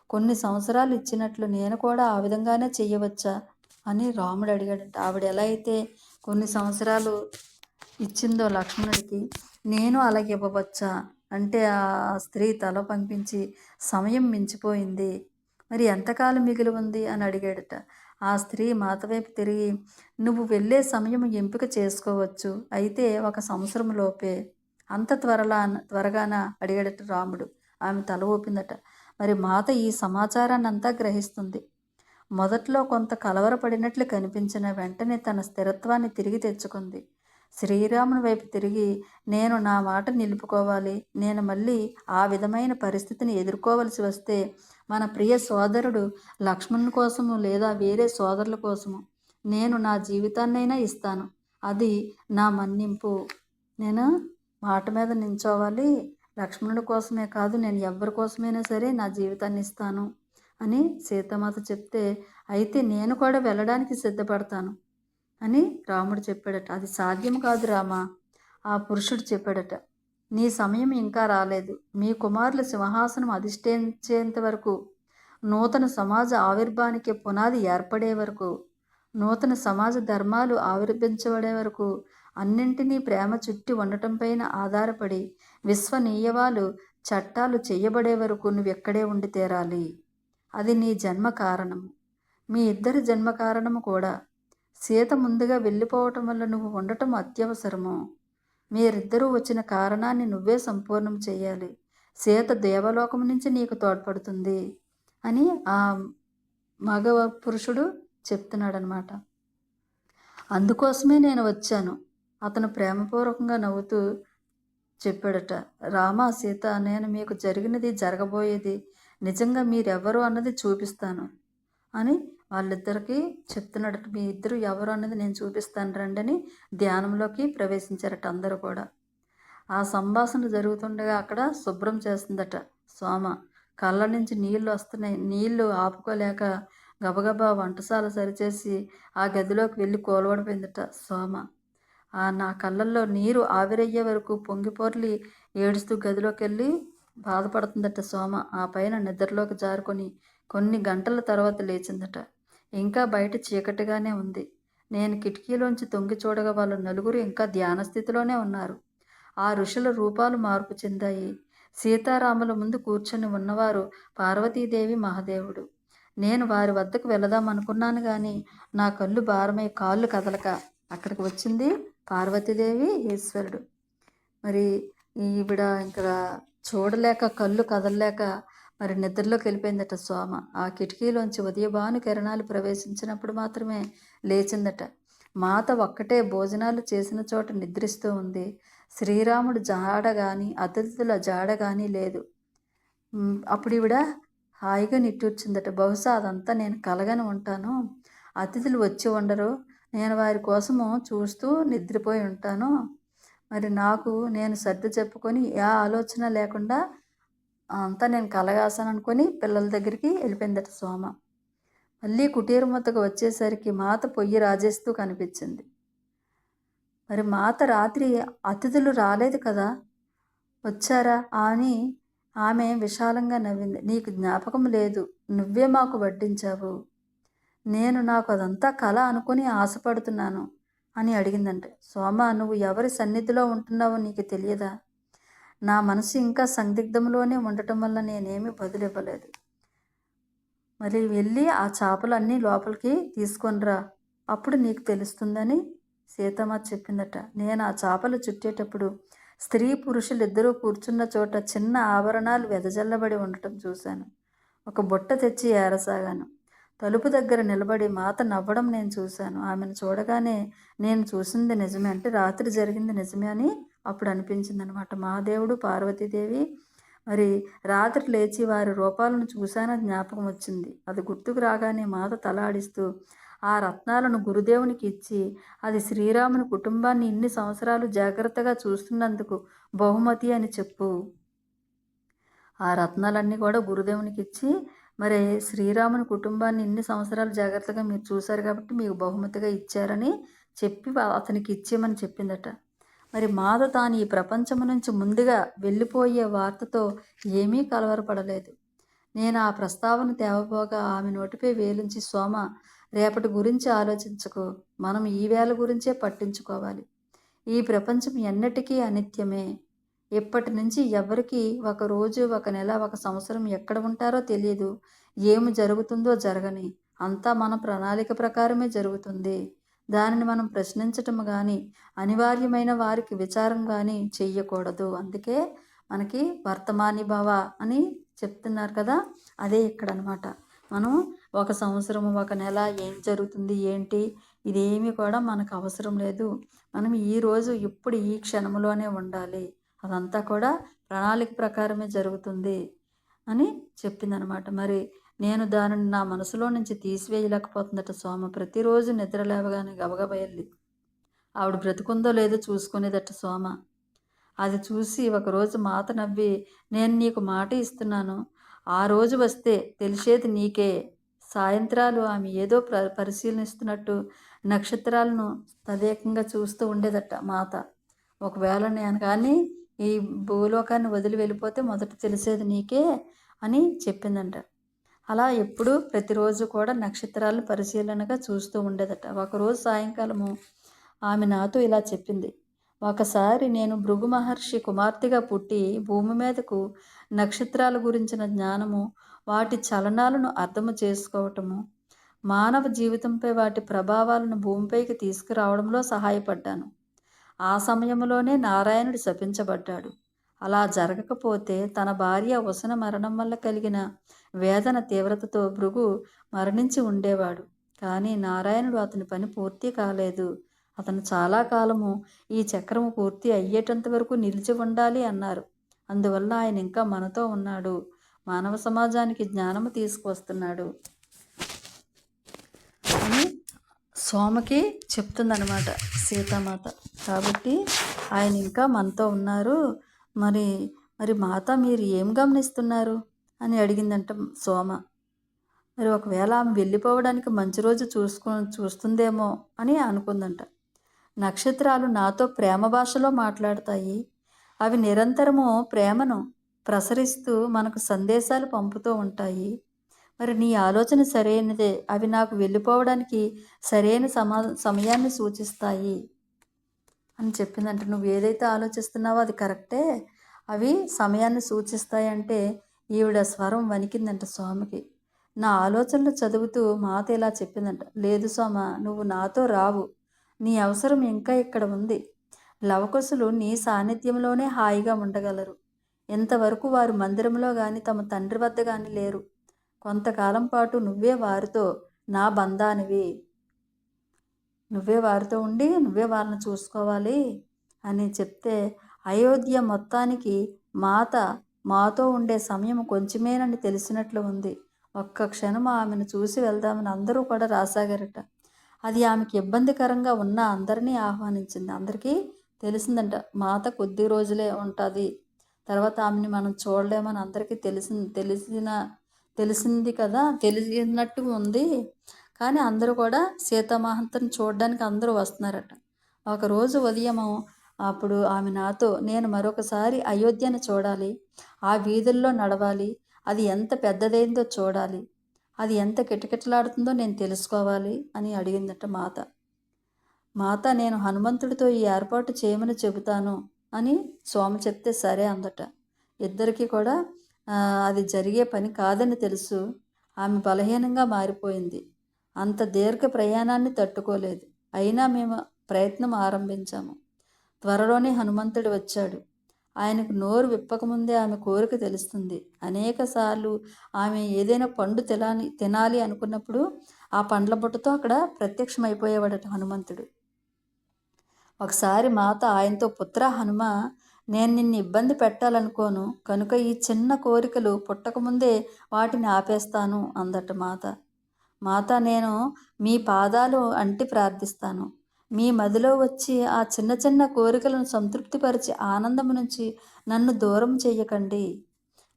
[SPEAKER 1] కొన్ని సంవత్సరాలు ఇచ్చినట్లు నేను కూడా ఆ విధంగానే చెయ్యవచ్చా అని రాముడు అడిగాడంట. ఆవిడ ఎలా అయితే కొన్ని సంవత్సరాలు ఇచ్చిందో లక్ష్మణుడికి, నేను అలాగే ఇవ్వవచ్చా అంటే ఆ స్త్రీ తల పంపించి సమయం మించిపోయింది, మరి ఎంతకాలం మిగిలి ఉంది అని అడిగాడట. ఆ స్త్రీ మాత వైపు తిరిగి నువ్వు వెళ్ళే సమయం ఎంపిక చేసుకోవచ్చు, అయితే 1 సంవత్సరం లోపే, అంత త్వరగాన అడిగాడట రాముడు. ఆమె తల ఊపిందట. మరి మాత ఈ సమాచారాన్ని అంతా గ్రహిస్తుంది. మొదట్లో కొంత కలవరపడినట్లు కనిపించిన వెంటనే తన స్థిరత్వాన్ని తిరిగి తెచ్చుకుంది. శ్రీరాముని వైపు తిరిగి నేను నా మాట నిలుపుకోవాలి, నేను మళ్ళీ ఆ విధమైన పరిస్థితిని ఎదుర్కోవలసి వస్తే మన ప్రియ సోదరుడు లక్ష్మణుని కోసము లేదా వేరే సోదరుల కోసము నేను నా జీవితాన్నైనా ఇస్తాను, అది నా మన్నింపు. నేను మాట మీద నించోవాలి, లక్ష్మణుడి కోసమే కాదు నేను ఎవరి కోసమైనా సరే నా జీవితాన్ని ఇస్తాను అని సీతామాత చెప్తే, అయితే నేను కూడా వెళ్ళడానికి సిద్ధపడతాను అని రాముడు చెప్పాడట. అది సాధ్యం కాదు రామా, ఆ పురుషుడు చెప్పాడట. నీ సమయం ఇంకా రాలేదు. మీ కుమారుల సింహాసనం అధిష్ఠించేంత వరకు, నూతన సమాజ ఆవిర్భానికి పునాది ఏర్పడే వరకు, నూతన సమాజ ధర్మాలు ఆవిర్భించబడే వరకు, అన్నింటినీ ప్రేమ చుట్టి ఉండటం పైన ఆధారపడి విశ్వనీయవాలు చట్టాలు చేయబడే వరకు నువ్వెక్కడే ఉండి తీరాలి. అది నీ జన్మ కారణము, మీ ఇద్దరి జన్మ కారణము కూడా. సీత ముందుగా వెళ్ళిపోవటం వల్ల నువ్వు ఉండటం అత్యవసరము. మీరిద్దరూ వచ్చిన కారణాన్ని నువ్వే సంపూర్ణం చేయాలి. సీత దేవలోకం నుంచి నీకు తోడ్పడుతుంది అని ఆ మగ పురుషుడు చెప్తున్నాడనమాట. అందుకోసమే నేను వచ్చాను. అతను ప్రేమపూర్వకంగా నవ్వుతూ చెప్పాడట. రామ సీత, నేను మీకు జరిగినది జరగబోయేది నిజంగా మీరెవరు అన్నది చూపిస్తాను అని వాళ్ళిద్దరికీ చెప్తున్నాడట. మీ ఇద్దరు ఎవరు అన్నది నేను చూపిస్తాను రండి అని ధ్యానంలోకి ప్రవేశించారట అందరూ కూడా. ఆ సంభాషణ జరుగుతుండగా అక్కడ శుభ్రం చేస్తుందట సోమ. కళ్ళ నుంచి నీళ్లు వస్తున్నాయి. నీళ్లు ఆపుకోలేక గబగబా వంటశాల సరిచేసి ఆ గదిలోకి వెళ్ళి కోలబడిపోయిందట సోమ. నా కళ్ళల్లో నీరు ఆవిరయ్యే వరకు పొంగిపోర్లి ఏడుస్తూ గదిలోకి వెళ్ళి బాధపడుతుందట సోమ. ఆ పైన నిద్రలోకి జారుకొని కొన్ని గంటల తర్వాత లేచిందట. ఇంకా బయట చీకటిగానే ఉంది. నేను కిటికీలోంచి తొంగి చూడగా వాళ్ళు నలుగురు ఇంకా ధ్యాన స్థితిలోనే ఉన్నారు. ఆ ఋషుల రూపాలు మార్పు చెందాయి. సీతారాముల ముందు కూర్చొని ఉన్నవారు పార్వతీదేవి, మహాదేవుడు. నేను వారి వద్దకు వెళదామనుకున్నాను కానీ నా కళ్ళు భారమై కాళ్ళు కదలక అక్కడికి వచ్చింది పార్వతీదేవి, ఈశ్వరుడు. మరి ఈవిడ ఇంకా చూడలేక కళ్ళు కదలలేక మరి నిద్రలోకి వెళ్ళిపోయిందట సోమ. ఆ కిటికీలోంచి ఉదయభాను కిరణాలు ప్రవేశించినప్పుడు మాత్రమే లేచిందట. మాత ఒక్కటే భోజనాలు చేసిన చోట నిద్రిస్తూ ఉంది. శ్రీరాముడు జాడ కానీ అతిథుల జాడ కానీ లేదు. అప్పుడు ఈవిడ హాయిగా నిట్టూర్చిందట. బహుశా అదంతా నేను కలగని ఉంటాను. అతిథులు వచ్చి ఉండరు. నేను వారి కోసము చూస్తూ నిద్రపోయి ఉంటాను. మరి నాకు నేను సర్ది చెప్పుకొని ఏ ఆలోచన లేకుండా అంతా నేను కలగాసాననుకొని పిల్లల దగ్గరికి వెళ్ళిపోయిందట సోమ. మళ్ళీ కుటీరం వద్దకు వచ్చేసరికి మాత పొయ్యి రాజేస్తూ కనిపించింది. మరి మాత రాత్రి అతిథులు రాలేదు కదా, వచ్చారా అని ఆమె విశాలంగా నవ్వింది. నీకు జ్ఞాపకం లేదు, నువ్వే మాకు వడ్డించావు. నాకు అదంతా కల అనుకుని ఆశపడుతున్నాను అని అడిగిందంటే. సోమ, నువ్వు ఎవరి సన్నిధిలో ఉంటున్నావో నీకు తెలియదా? నా మనసు ఇంకా సందిగ్ధంలోనే ఉండటం వల్ల నేనేమీ బదులివ్వలేదు. మరి వెళ్ళి ఆ చేపలన్నీ లోపలికి తీసుకొనిరా, అప్పుడు నీకు తెలుస్తుందని సీతమ్మ చెప్పిందట. నేను ఆ చేపలు చుట్టేటప్పుడు స్త్రీ పురుషులు ఇద్దరూ కూర్చున్న చోట చిన్న ఆభరణాలు వెదజల్లబడి ఉండటం చూశాను. ఒక బుట్ట తెచ్చి ఏరసాగాను. తలుపు దగ్గర నిలబడి మాత నవ్వడం నేను చూశాను. ఆమెను చూడగానే నేను చూసింది నిజమే, అంటే రాత్రి జరిగింది నిజమే అని అప్పుడు అనిపించింది అనమాట. మహాదేవుడు, పార్వతీదేవి మరి రాత్రి లేచి వారి రూపాలను చూశానని జ్ఞాపకం వచ్చింది. అది గుర్తుకు రాగానే మాత తలాడిస్తూ ఆ రత్నాలను గురుదేవునికి ఇచ్చి, అది శ్రీరాముని కుటుంబాన్ని ఇన్ని సంవత్సరాలు జాగ్రత్తగా చూస్తున్నందుకు బహుమతి అని చెప్పు. ఆ రత్నాలన్నీ కూడా గురుదేవునికి ఇచ్చి, మరి శ్రీరాముని కుటుంబాన్ని ఇన్ని సంవత్సరాలు జాగ్రత్తగా మీరు చూశారు కాబట్టి మీకు బహుమతిగా ఇచ్చారని చెప్పి అతనికి ఇచ్చేయమని చెప్పిందట. మరి మాత తాను ఈ ప్రపంచం నుంచి ముందుగా వెళ్ళిపోయే వార్తతో ఏమీ కలవరపడలేదు. నేను ఆ ప్రస్తావన తేవబోగా ఆమె నోటిపై వేలించి, సోమ, రేపటి గురించి ఆలోచించకు, మనం ఈ వేళ గురించే పట్టించుకోవాలి. ఈ ప్రపంచం ఎన్నటికీ అనిత్యమే. ఇప్పటి నుంచి ఎవరికి ఒక రోజు, ఒక నెల, ఒక సంవత్సరం ఎక్కడ ఉంటారో తెలియదు. ఏమి జరుగుతుందో జరగని, అంతా మన ప్రణాళిక ప్రకారమే జరుగుతుంది. దానిని మనం ప్రశ్నించటం కానీ, అనివార్యమైన వారికి విచారం కానీ చెయ్యకూడదు. అందుకే మనకి వర్తమాని భవ అని చెప్తున్నారు కదా, అదే ఇక్కడ అనమాట. మనం ఒక సంవత్సరము, ఒక నెల ఏం జరుగుతుంది ఏంటి, ఇదేమీ కూడా మనకు అవసరం లేదు. మనం ఈరోజు ఇప్పుడు ఈ క్షణంలోనే ఉండాలి. అదంతా కూడా ప్రణాళిక ప్రకారమే జరుగుతుంది అని చెప్పిందనమాట. మరి నేను దానిని నా మనసులో నుంచి తీసివేయలేకపోతుందట సోమ. ప్రతిరోజు నిద్ర లేవగానే గబగబా వెళ్ళి ఆవిడ బ్రతుకుందో లేదో చూసుకునేదట సోమ. అది చూసి ఒకరోజు మాత నవ్వి, నేను నీకు మాట ఇస్తున్నాను, ఆ రోజు వస్తే తెలిసేది నీకే. సాయంత్రాలు ఆమె ఏదో పరిశీలనిస్తున్నట్టు నక్షత్రాలను తదేకంగా చూస్తూ ఉండేదట మాత. ఒకవేళ నేను కానీ ఈ భూలోకాన్ని వదిలి వెళ్ళిపోతే మొదట తెలిసేది నీకే అని చెప్పిందంట. అలా ఎప్పుడూ ప్రతిరోజు కూడా నక్షత్రాలను పరిశీలనగా చూస్తూ ఉండేదట. ఒకరోజు సాయంకాలము ఆమె నాతో ఇలా చెప్పింది. ఒకసారి నేను భృగు మహర్షి కుమార్తెగా పుట్టి భూమి మీదకు నక్షత్రాల గురించిన జ్ఞానము, వాటి చలనాలను అర్థము చేసుకోవటము, మానవ జీవితంపై వాటి ప్రభావాలను భూమిపైకి తీసుకురావడంలో సహాయపడ్డాను. ఆ సమయంలోనే నారాయణుడు శపించబడ్డాడు. అలా జరగకపోతే తన భార్య వసున మరణం వల్ల కలిగిన వేదన తీవ్రతతో భృగు మరణించి ఉండేవాడు. కానీ నారాయణుడు అతని పని పూర్తి కాలేదు. అతను చాలా కాలము ఈ చక్రము పూర్తి అయ్యేటంత వరకు నిలిచి ఉండాలి అన్నారు. అందువల్ల ఆయన ఇంకా మనతో ఉన్నాడు, మానవ సమాజానికి జ్ఞానము తీసుకువస్తున్నాడు అని సోమకి చెప్తుందనమాట సీతామాత. కాబట్టి ఆయన ఇంకా మనతో ఉన్నారు. మరి మరి మాత, మీరు ఏం గమనిస్తున్నారు అని అడిగిందంట సోమ. మరి ఒకవేళ ఆమె వెళ్ళిపోవడానికి మంచి రోజు చూస్తుందేమో అని అనుకుందంట. నక్షత్రాలు నాతో ప్రేమ భాషలో మాట్లాడతాయి. అవి నిరంతరము ప్రేమను ప్రసరిస్తూ మనకు సందేశాలు పంపుతూ ఉంటాయి. మరి నీ ఆలోచన సరైనదే. అవి నాకు వెళ్ళిపోవడానికి సరైన సమయాన్ని సూచిస్తాయి అని చెప్పిందంటే. నువ్వు ఏదైతే ఆలోచిస్తున్నావో అది కరెక్టే, అవి సమయాన్ని సూచిస్తాయంటే ఈవిడ స్వరం వణికిందంట సోమకి. నా ఆలోచనలు చదువుతూ మాత ఇలా చెప్పిందంట. లేదు సోమ, నువ్వు నాతో రావు. నీ అవసరం ఇంకా ఇక్కడ ఉంది. లవకుశులు నీ సాన్నిధ్యంలోనే హాయిగా ఉండగలరు. ఇంతవరకు వారు మందిరంలో కానీ తమ తండ్రి వద్ద కానీ లేరు. కొంతకాలం పాటు నువ్వే వారితో నా బంధానివి. నువ్వే వారితో ఉండి నువ్వే వాళ్ళని చూసుకోవాలి అని చెప్తే, అయోధ్య మొత్తానికి మాత మాతో ఉండే సమయం కొంచెమేనని తెలిసినట్లు ఉంది. ఒక్క క్షణం ఆమెను చూసి వెళ్దామని అందరూ కూడా రాసాగారట. అది ఆమెకి ఇబ్బందికరంగా ఉన్న అందరినీ ఆహ్వానించింది. అందరికీ తెలిసిందంట మాత కొద్ది రోజులే ఉంటుంది, తర్వాత ఆమెని మనం చూడలేమని అందరికీ తెలిసింది కదా, తెలిసినట్టు ఉంది. కానీ అందరూ కూడా సీతామాతను చూడడానికి అందరూ వస్తున్నారట. ఒకరోజు ఉదయము అప్పుడు ఆమె నాతో, నేను మరొకసారి అయోధ్యను చూడాలి, ఆ వీధుల్లో నడవాలి, అది ఎంత పెద్దదైందో చూడాలి, అది ఎంత కిటకిటలాడుతుందో నేను తెలుసుకోవాలి అని అడిగిందట మాత. మాత నేను హనుమంతుడితో ఈ ఏర్పాటు చేయమని చెబుతాను అని సోమ చెప్తే సరే అందట. ఇద్దరికీ కూడా అది జరిగే పని కాదని తెలుసు. ఆమె బలహీనంగా మారిపోయింది. అంత దీర్ఘ ప్రయాణాన్ని తట్టుకోలేదు. అయినా మేము ప్రయత్నం ఆరంభించాము. త్వరలోనే హనుమంతుడు వచ్చాడు. ఆయనకు నోరు విప్పకముందే ఆమె కోరిక తెలుస్తుంది. అనేకసార్లు ఆమె ఏదైనా పండు తినాలి అనుకున్నప్పుడు ఆ పండ్ల బుట్టతో అక్కడ ప్రత్యక్షమైపోయేవాడట హనుమంతుడు. ఒకసారి మాత ఆయనతో, పుత్ర హనుమ, నేను నిన్ను ఇబ్బంది పెట్టాలనుకోను కనుక ఈ చిన్న కోరికలు పుట్టకముందే వాటిని ఆపేస్తాను అందట మాత. మాత నేను మీ పాదాలు అంటి ప్రార్థిస్తాను. మీ మదిలో వచ్చి ఆ చిన్న చిన్న కోరికలను సంతృప్తిపరిచి ఆనందం నుంచి నన్ను దూరం చెయ్యకండి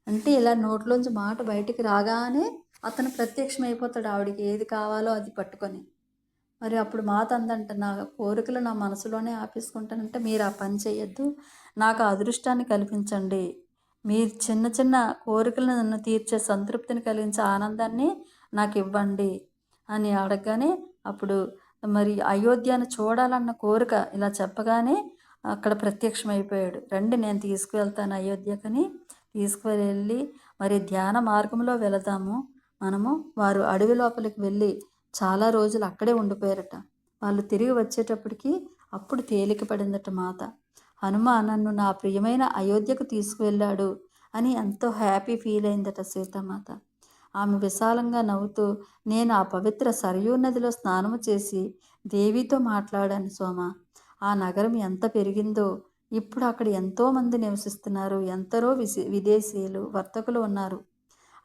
[SPEAKER 1] అంటే, ఇలా నోట్లోంచి మాట బయటికి రాగానే అతను ప్రత్యక్షమైపోతాడు ఆవిడికి ఏది కావాలో అది పట్టుకొని. మరి అప్పుడు మాత అందంట, నా కోరికలు నా మనసులోనే ఆపేసుకుంటానంటే మీరు ఆ పని చేయొద్దు, నాకు అదృష్టాన్ని కల్పించండి, మీరు చిన్న చిన్న కోరికలను నన్ను తీర్చే సంతృప్తిని కలిగించే ఆనందాన్ని నాకు ఇవ్వండి అని అడగగానే, అప్పుడు మరి అయోధ్యను చూడాలన్న కోరిక ఇలా చెప్పగానే అక్కడ ప్రత్యక్షమైపోయాడు. రండి నేను తీసుకువెళ్తాను అయోధ్యకని తీసుకువెళ్ళి మరి ధ్యాన మార్గంలో వెళదాము మనము. వారు అడవి లోపలికి వెళ్ళి చాలా రోజులు అక్కడే ఉండిపోయారట. వాళ్ళు తిరిగి వచ్చేటప్పటికి అప్పుడు తేలిక పడిందట మాత. హనుమ నన్ను నా ప్రియమైన అయోధ్యకు తీసుకువెళ్ళాడు అని ఎంతో హ్యాపీ ఫీల్ అయిందట సీతామాత. ఆమె విశాలంగా నవ్వుతూ, నేను ఆ పవిత్ర సరయూ నదిలో స్నానము చేసి దేవితో మాట్లాడాను సోమ. ఆ నగరం ఎంత పెరిగిందో, ఇప్పుడు అక్కడ ఎంతోమంది నివసిస్తున్నారు, ఎందరో విదేశీయులు వర్తకులు ఉన్నారు.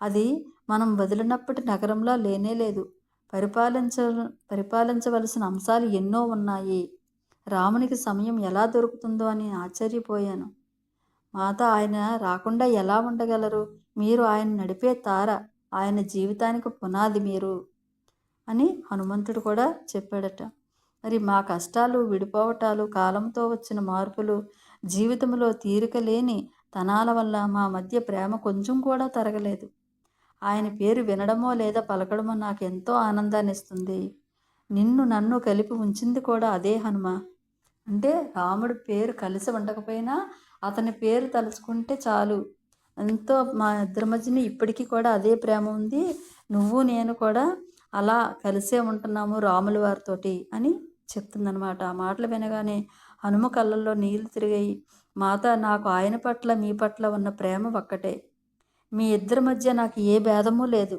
[SPEAKER 1] అది మనం వదిలినప్పటి నగరంలో లేనేలేదు. పరిపాలించవలసిన అంశాలు ఎన్నో ఉన్నాయి. రామునికి సమయం ఎలా దొరుకుతుందో అని ఆశ్చర్యపోయాను. మాత ఆయన రాకుండా ఎలా ఉండగలరు? మీరు ఆయన నడిపే తార, ఆయన జీవితానికి పునాది మీరు అని హనుమంతుడు కూడా చెప్పాడట. మరి మా కష్టాలు, విడిపోవటాలు, కాలంతో వచ్చిన మార్పులు, జీవితంలో తీరిక లేని తనాల వల్ల మా మధ్య ప్రేమ కొంచెం కూడా తరగలేదు. ఆయన పేరు వినడమో లేదా పలకడమో నాకు ఎంతో ఆనందాన్ని ఇస్తుంది. నిన్ను నన్ను కలిపి ఉంచింది కూడా అదే హనుమ. అంటే రాముడి పేరు కలిసి ఉండకపోయినా అతని పేరు తలుచుకుంటే చాలు, ఎంతో మా ఇద్దరి మధ్యన ఇప్పటికీ కూడా అదే ప్రేమ ఉంది. నువ్వు నేను కూడా అలా కలిసే ఉంటున్నాము రాముల వారితోటి అని చెప్తుందనమాట. ఆ మాటలు వినగానే హనుమ కళ్ళల్లో నీళ్లు తిరిగాయి. మాత, నాకు ఆయన పట్ల మీ పట్ల ఉన్న ప్రేమ ఒక్కటే. మీ ఇద్దరి మధ్య నాకు ఏ భేదమూ లేదు.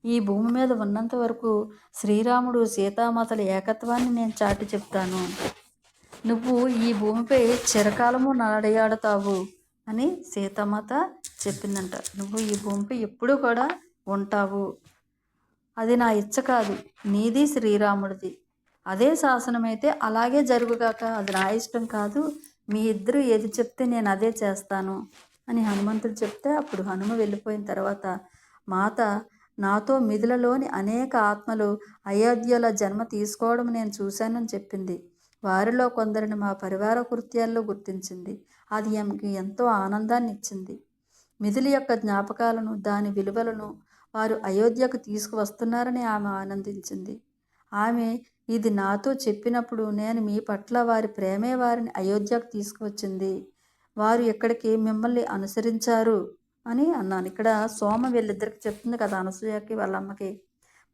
[SPEAKER 1] ఈ భూమి మీద ఉన్నంత వరకు శ్రీరాముడు సీతామాతల ఏకత్వాన్ని నేను చాటి చెప్తాను. నువ్వు ఈ భూమిపై చిరకాలము నడయాడుతావు అని సీతామాత చెప్పిందంట. నువ్వు ఈ భూమిపై ఎప్పుడూ కూడా ఉంటావు. అది నా ఇచ్చ కాదు, నీది శ్రీరాముడిది. అదే శాసనమైతే అలాగే జరుగుగాక, అది నా ఇష్టం కాదు. మీ ఇద్దరు ఏది చెప్తే నేను అదే చేస్తాను అని హనుమంతుడు చెప్తే, అప్పుడు హనుమ వెళ్ళిపోయిన తర్వాత మాత, నాతో మిథులలోని అనేక ఆత్మలు అయోధ్యలో జన్మ తీసుకోవడం నేను చూశానని చెప్పింది. వారిలో కొందరిని మా పరివార కృత్యాల్లో గుర్తించింది. అది ఆమెకి ఎంతో ఆనందాన్ని ఇచ్చింది. మిథుల యొక్క జ్ఞాపకాలను, దాని విలువలను వారు అయోధ్యకు తీసుకువస్తున్నారని ఆమె ఆనందించింది. ఆమె ఇది నాతో చెప్పినప్పుడు నేను మీ పట్ల వారి ప్రేమే వారిని అయోధ్యకు తీసుకువచ్చింది. వారు ఇక్కడికి మిమ్మల్ని అనుసరించారు అని అన్నాను. ఇక్కడ సోమ వీళ్ళిద్దరికి చెప్తుంది కదా, అనసూయకి వాళ్ళ అమ్మకి.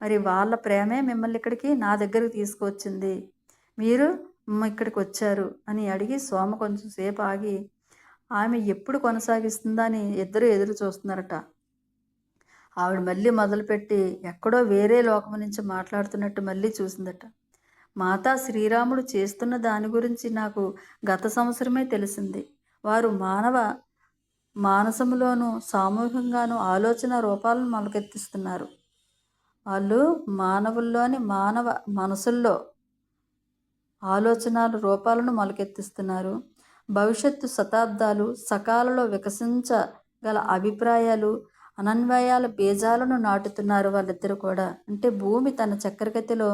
[SPEAKER 1] మరి వాళ్ళ ప్రేమే మిమ్మల్ని ఇక్కడికి నా దగ్గరికి తీసుకువచ్చింది, మీరు ఇక్కడికి వచ్చారు అని అడిగి సోమ కొంచెం సేపు ఆగి ఆమె ఎప్పుడు కొనసాగిస్తుందా అని ఇద్దరు ఎదురు చూస్తున్నారట. ఆవిడ మళ్ళీ మొదలుపెట్టి ఎక్కడో వేరే లోకం నుంచి మాట్లాడుతున్నట్టు మళ్ళీ చూసిందట. మాతా, శ్రీరాముడు చేస్తున్న దాని గురించి నాకు గత సంవత్సరమే తెలిసింది. వారు మానసములోను సామూహికంగాను ఆలోచన రూపాలను మొలకెత్తిస్తున్నారు. వాళ్ళు మానవుల్లోని మానవ మనసుల్లో ఆలోచనల రూపాలను మొలకెత్తిస్తున్నారు. భవిష్యత్తు శతాబ్దాలు సకాలలో వికసించగల అభిప్రాయాలు, అనన్వయాల బీజాలను నాటుతున్నారు వాళ్ళిద్దరూ కూడా. అంటే భూమి తన చక్రగతిలో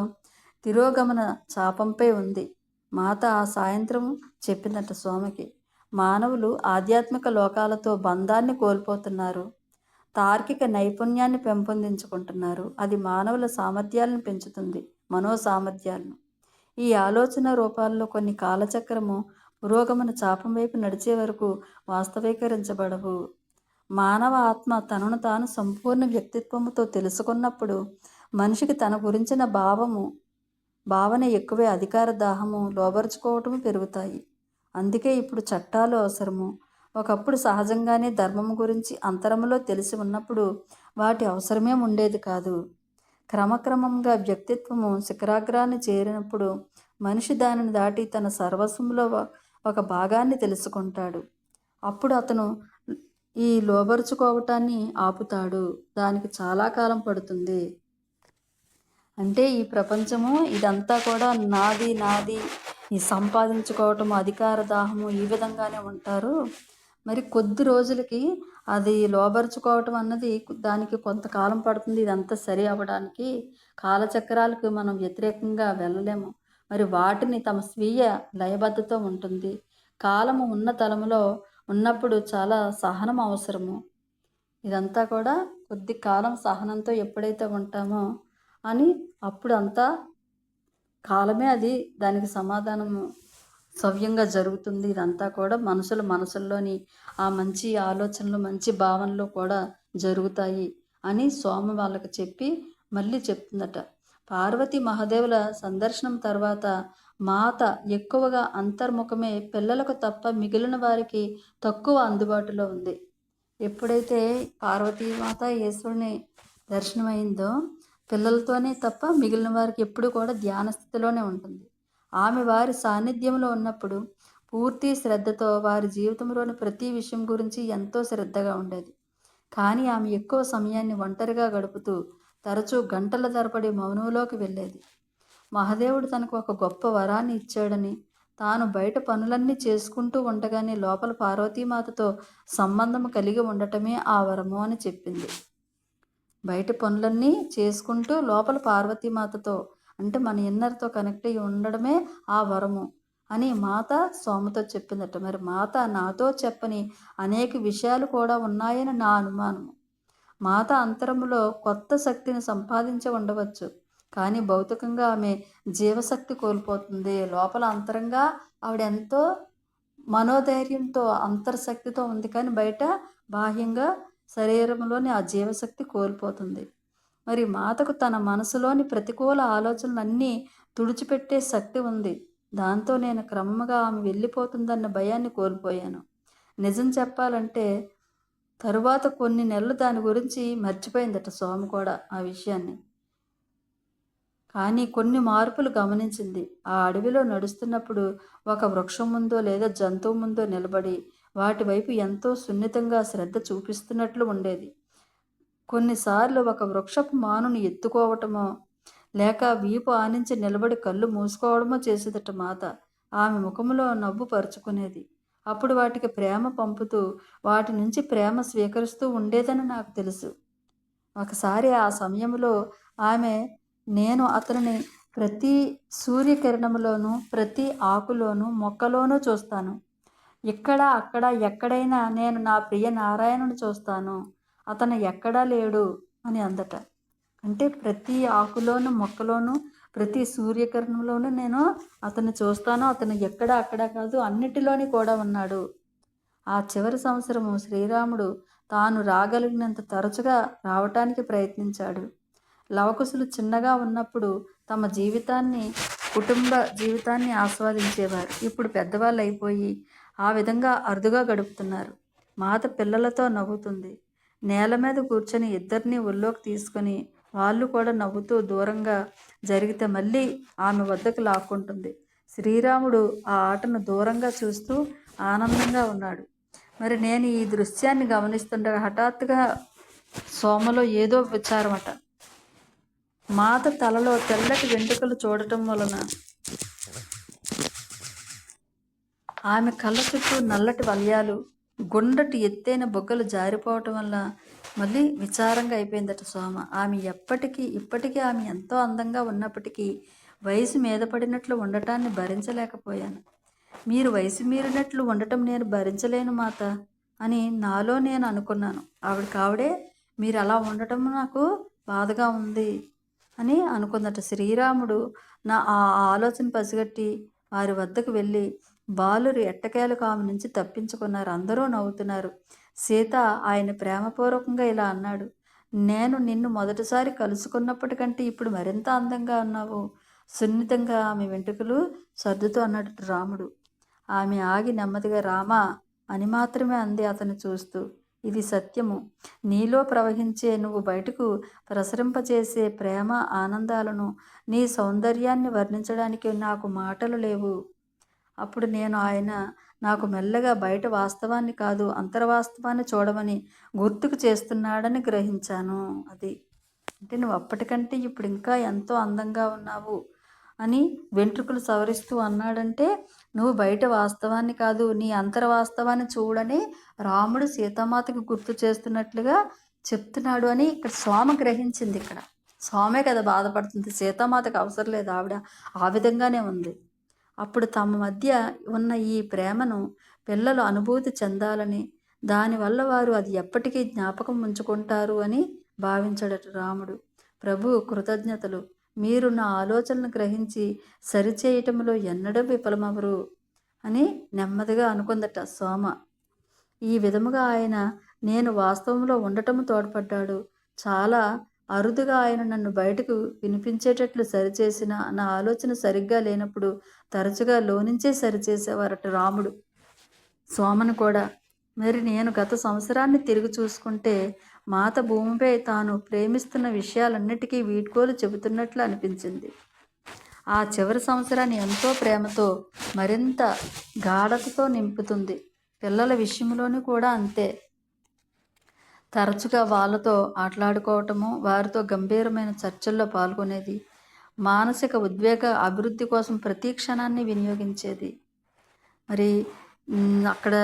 [SPEAKER 1] తిరోగమన చాపంపై ఉంది. మాత ఆ సాయంత్రం చెప్పిందట స్వామికి, మానవులు ఆధ్యాత్మిక లోకాలతో బంధాన్ని కోల్పోతున్నారు. తార్కిక నైపుణ్యాన్ని పెంపొందించుకుంటున్నారు. అది మానవుల సామర్థ్యాలను పెంచుతుంది, మనో సామర్థ్యాలను. ఈ ఆలోచన రూపాల్లో కొన్ని కాలచక్రము పురోగమన చాపం వైపు నడిచే వరకు వాస్తవీకరించబడవు. మానవ ఆత్మ తనను తాను సంపూర్ణ వ్యక్తిత్వముతో తెలుసుకున్నప్పుడు మనిషికి తన గురించిన భావన ఎక్కువే, అధికార దాహము, లోబరుచుకోవటము పెరుగుతాయి. అందుకే ఇప్పుడు చట్టాలు అవసరము. ఒకప్పుడు సహజంగానే ధర్మము గురించి అంతరములో తెలిసి ఉన్నప్పుడు వాటి అవసరమే ఉండేది కాదు. క్రమక్రమంగా వ్యక్తిత్వము శిఖరాగ్రాన్ని చేరినప్పుడు మనిషి దానిని దాటి తన సర్వస్వంలో ఒక భాగాన్ని తెలుసుకుంటాడు. అప్పుడు అతను ఈ లోబరుచుకోవటాన్ని ఆపుతాడు. దానికి చాలా కాలం పడుతుంది. అంటే ఈ ప్రపంచము ఇదంతా కూడా నాది నాది, ఈ సంపాదించుకోవటము, అధికార దాహము, ఈ విధంగానే ఉంటారు. మరి కొద్ది రోజులకి అది లోబరుచుకోవటం అన్నది దానికి కొంతకాలం పడుతుంది. ఇదంతా సరి అవ్వడానికి కాలచక్రాలకు మనం వ్యతిరేకంగా వెళ్ళలేము. మరి వాటిని తమ స్వీయ లయబద్ధత ఉంటుంది. కాలము ఉన్న తలములో ఉన్నప్పుడు చాలా సహనం అవసరము. ఇదంతా కూడా కొద్ది కాలం సహనంతో ఎప్పుడైతే ఉంటామో అని అప్పుడు అంతా కాలమే అది దానికి సమాధానము సవ్యంగా జరుగుతుంది. ఇదంతా కూడా మనసుల్లోని ఆ మంచి ఆలోచనలు, మంచి భావనలు కూడా జరుగుతాయి అని స్వామి వాళ్ళకి చెప్పి మళ్ళీ చెప్తుందట. పార్వతీ మహాదేవుల సందర్శనం తర్వాత మాత ఎక్కువగా అంతర్ముఖమే, పిల్లలకు తప్ప మిగిలిన వారికి తక్కువ అందుబాటులో ఉంది. ఎప్పుడైతే పార్వతీమాత ఈశ్వరుని దర్శనమైందో పిల్లలతోనే తప్ప మిగిలిన వారికి ఎప్పుడు కూడా ధ్యాన స్థితిలోనే ఉంటుంది. ఆమె వారి సాన్నిధ్యంలో ఉన్నప్పుడు పూర్తి శ్రద్ధతో వారి జీవితంలోని ప్రతి విషయం గురించి ఎంతో శ్రద్ధగా ఉండేది. కానీ ఆమె ఎక్కువ సమయాన్ని ఒంటరిగా గడుపుతూ తరచూ గంటల తరబడి మౌనంలోకి వెళ్ళేది. మహాదేవుడు తనకు ఒక గొప్ప వరాన్ని ఇచ్చాడని, తాను బయట పనులన్నీ చేసుకుంటూ ఉండగానే లోపల పార్వతీమాతతో సంబంధం కలిగి ఉండటమే ఆ వరము అని చెప్పింది. బయట పనులన్నీ చేసుకుంటూ లోపల పార్వతీమాతతో అంటే మన ఇన్నర్తో కనెక్ట్ అయ్యి ఉండడమే ఆ వరము అని మాత స్వామితో చెప్పిందట. మరి మాత నాతో చెప్పని అనేక విషయాలు కూడా ఉన్నాయని నా అనుమానము. మాత అంతరములో కొత్త శక్తిని సంపాదించి ఉండవచ్చు, కానీ భౌతికంగా ఆమె జీవశక్తి కోల్పోతుంది. లోపల అంతరంగా ఆవిడ ఎంతో మనోధైర్యంతో అంతర్శక్తితో ఉంది, కానీ బయట బాహ్యంగా శరీరంలోని ఆ జీవశక్తి కోల్పోతుంది. మరి మాతకు తన మనసులోని ప్రతికూల ఆలోచనలన్నీ తుడిచిపెట్టే శక్తి ఉంది. దాంతో నేను క్రమంగా ఆమె వెళ్ళిపోతుందన్న భయాన్ని కోల్పోయాను. నిజం చెప్పాలంటే తరువాత కొన్ని నెలలు దాని గురించి మర్చిపోయిందట స్వామి కూడా ఆ విషయాన్ని. కానీ కొన్ని మార్పులు గమనించింది. ఆ అడవిలో నడుస్తున్నప్పుడు ఒక వృక్షం ముందో లేదా జంతువు ముందో నిలబడి వాటి వైపు ఎంతో సున్నితంగా శ్రద్ధ చూపిస్తున్నట్లు ఉండేది. కొన్నిసార్లు ఒక వృక్షపు మానుని ఎత్తుకోవటమో లేక వీపు ఆనించి నిలబడి కళ్ళు మూసుకోవడమో చేసేదట మాత. ఆమె ముఖంలో నవ్వు పరుచుకునేది. అప్పుడు వాటికి ప్రేమ పంపుతూ వాటి నుంచి ప్రేమ స్వీకరిస్తూ ఉండేదని నాకు తెలుసు. ఒకసారి ఆ సమయంలో ఆమె, నేను అతనిని ప్రతి సూర్యకిరణంలోనూ, ప్రతి ఆకులోనూ, మొక్కలోనూ చూస్తాను. ఇక్కడ అక్కడ ఎక్కడైనా నేను నా ప్రియ నారాయణుని చూస్తాను, అతను ఎక్కడా లేడు అని అందట. అంటే ప్రతి ఆకులోను, మొక్కలోనూ, ప్రతి సూర్యకిరణంలోనూ నేను అతన్ని చూస్తాను, అతను ఎక్కడ అక్కడ కాదు అన్నిటిలోని కూడా ఉన్నాడు. ఆ చివరి సంవత్సరము శ్రీరాముడు తాను రాగలిగినంత తరచుగా రావటానికి ప్రయత్నించాడు. లవకుశులు చిన్నగా ఉన్నప్పుడు తమ కుటుంబ జీవితాన్ని ఆస్వాదించేవారు. ఇప్పుడు పెద్దవాళ్ళు అయిపోయి ఆ విధంగా అరుదుగా గడుపుతున్నారు. మాత పిల్లలతో నవ్వుతుంది. నేల మీద కూర్చొని ఇద్దరిని ఒళ్ళోకి తీసుకొని వాళ్ళు కూడా నవ్వుతూ దూరంగా జరిగితే మళ్ళీ ఆమె వద్దకు లాక్కుంటుంది. శ్రీరాముడు ఆ ఆటను దూరంగా చూస్తూ ఆనందంగా ఉన్నాడు. మరి నేను ఈ దృశ్యాన్ని గమనిస్తుండగా హఠాత్తుగా సోమలో ఏదో విచారమట. మాత తలలో తెల్లటి వెంట్రుకలు చూడటం వలన ఆమె కళ్ళ చుట్టూ నల్లటి వలయాలు, గుండ్రటి ఎత్తైన బొగ్గలు జారిపోవటం వల్ల మళ్ళీ విచారంగా అయిపోయిందట సోమ. ఆమె ఇప్పటికీ ఆమె ఎంతో అందంగా ఉన్నప్పటికీ వయసు మీద పడినట్లు ఉండటాన్ని భరించలేకపోయాను. మీరు వయసు మీరినట్లు ఉండటం నేను భరించలేను మాత అని నాలో నేను అనుకున్నాను. ఆవిడే మీరు అలా ఉండటం నాకు బాధగా ఉంది అని అనుకుందట. శ్రీరాముడు నా ఆ ఆలోచన పసిగట్టి వారి వద్దకు వెళ్ళి బాలురు ఎట్టకేలకు ఆమె నుంచి తప్పించుకున్నారు. అందరూ నవ్వుతున్నారు. సీత ఆయన ప్రేమపూర్వకంగా ఇలా అన్నాడు, నేను నిన్ను మొదటిసారి కలుసుకున్నప్పటికంటే ఇప్పుడు మరింత అందంగా ఉన్నావు. సున్నితంగా ఆమె వెంట్రుకలు సర్దుతూ అన్నాడు రాముడు. ఆమె ఆగి నెమ్మదిగా రామా అని మాత్రమే అంది అతను చూస్తూ. ఇది సత్యము. నీలో ప్రవహించే, నువ్వు బయటకు ప్రసరింపచేసే ప్రేమ ఆనందాలను, నీ సౌందర్యాన్ని వర్ణించడానికి నాకు మాటలు లేవు. అప్పుడు నేను నాకు మెల్లగా బయట వాస్తవాన్ని కాదు అంతర్వాస్తవాన్ని చూడమని గుర్తుకు చేస్తున్నాడని గ్రహించాను. అది అంటే నువ్వు అప్పటికంటే ఇప్పుడు ఇంకా ఎంతో అందంగా ఉన్నావు అని వెంట్రుకలు సవరిస్తూ అన్నాడంటే నువ్వు బయట వాస్తవాన్ని కాదు నీ అంతర్వాస్తవాన్ని చూడని రాముడు సీతామాతకు గుర్తు చేస్తున్నట్లుగా చెప్తున్నాడు అని ఇక్కడ సోమ గ్రహించింది. ఇక్కడ సోమే కదా బాధపడుతుంది, సీతామాతకు అవసరం లేదు. ఆవిడ ఆ విధంగానే ఉంది. అప్పుడు తమ మధ్య ఉన్న ఈ ప్రేమను పిల్లలు అనుభూతి చెందాలని, దానివల్ల వారు అది ఎప్పటికీ జ్ఞాపకం ఉంచుకుంటారు అని భావించాడట రాముడు. ప్రభు కృతజ్ఞతలు, మీరు నా ఆలోచనను గ్రహించి సరిచేయటంలో ఎన్నడూ విఫలమవరు అని నెమ్మదిగా అనుకుందట సోమ. ఈ విధముగా ఆయన నేను వాస్తవంలో ఉండటము తోడ్పడ్డాడు. చాలా అరుదుగా ఆయన నన్ను బయటకు వినిపించేటట్లు సరిచేసిన, నా ఆలోచన సరిగ్గా లేనప్పుడు తరచుగా లోనించే సరిచేసేవారట రాముడు సోమను కూడా. మరి నేను గత సంవత్సరాన్ని తిరిగి చూసుకుంటే మాత భూమిపై తాను ప్రేమిస్తున్న విషయాలన్నిటికీ వీడ్కోలు చెబుతున్నట్లు అనిపించింది. ఆ చివరి సంవత్సరాన్ని ఎంతో ప్రేమతో, మరింత గాఢతతో నింపుతుంది. పిల్లల విషయంలోనూ కూడా అంతే. తరచుగా వాళ్ళతో ఆటలాడుకోవటము, వారితో గంభీరమైన చర్చల్లో పాల్గొనేది, మానసిక ఉద్వేగ అభివృద్ధి కోసం ప్రతి క్షణాన్ని వినియోగించేది. మరి అక్కడ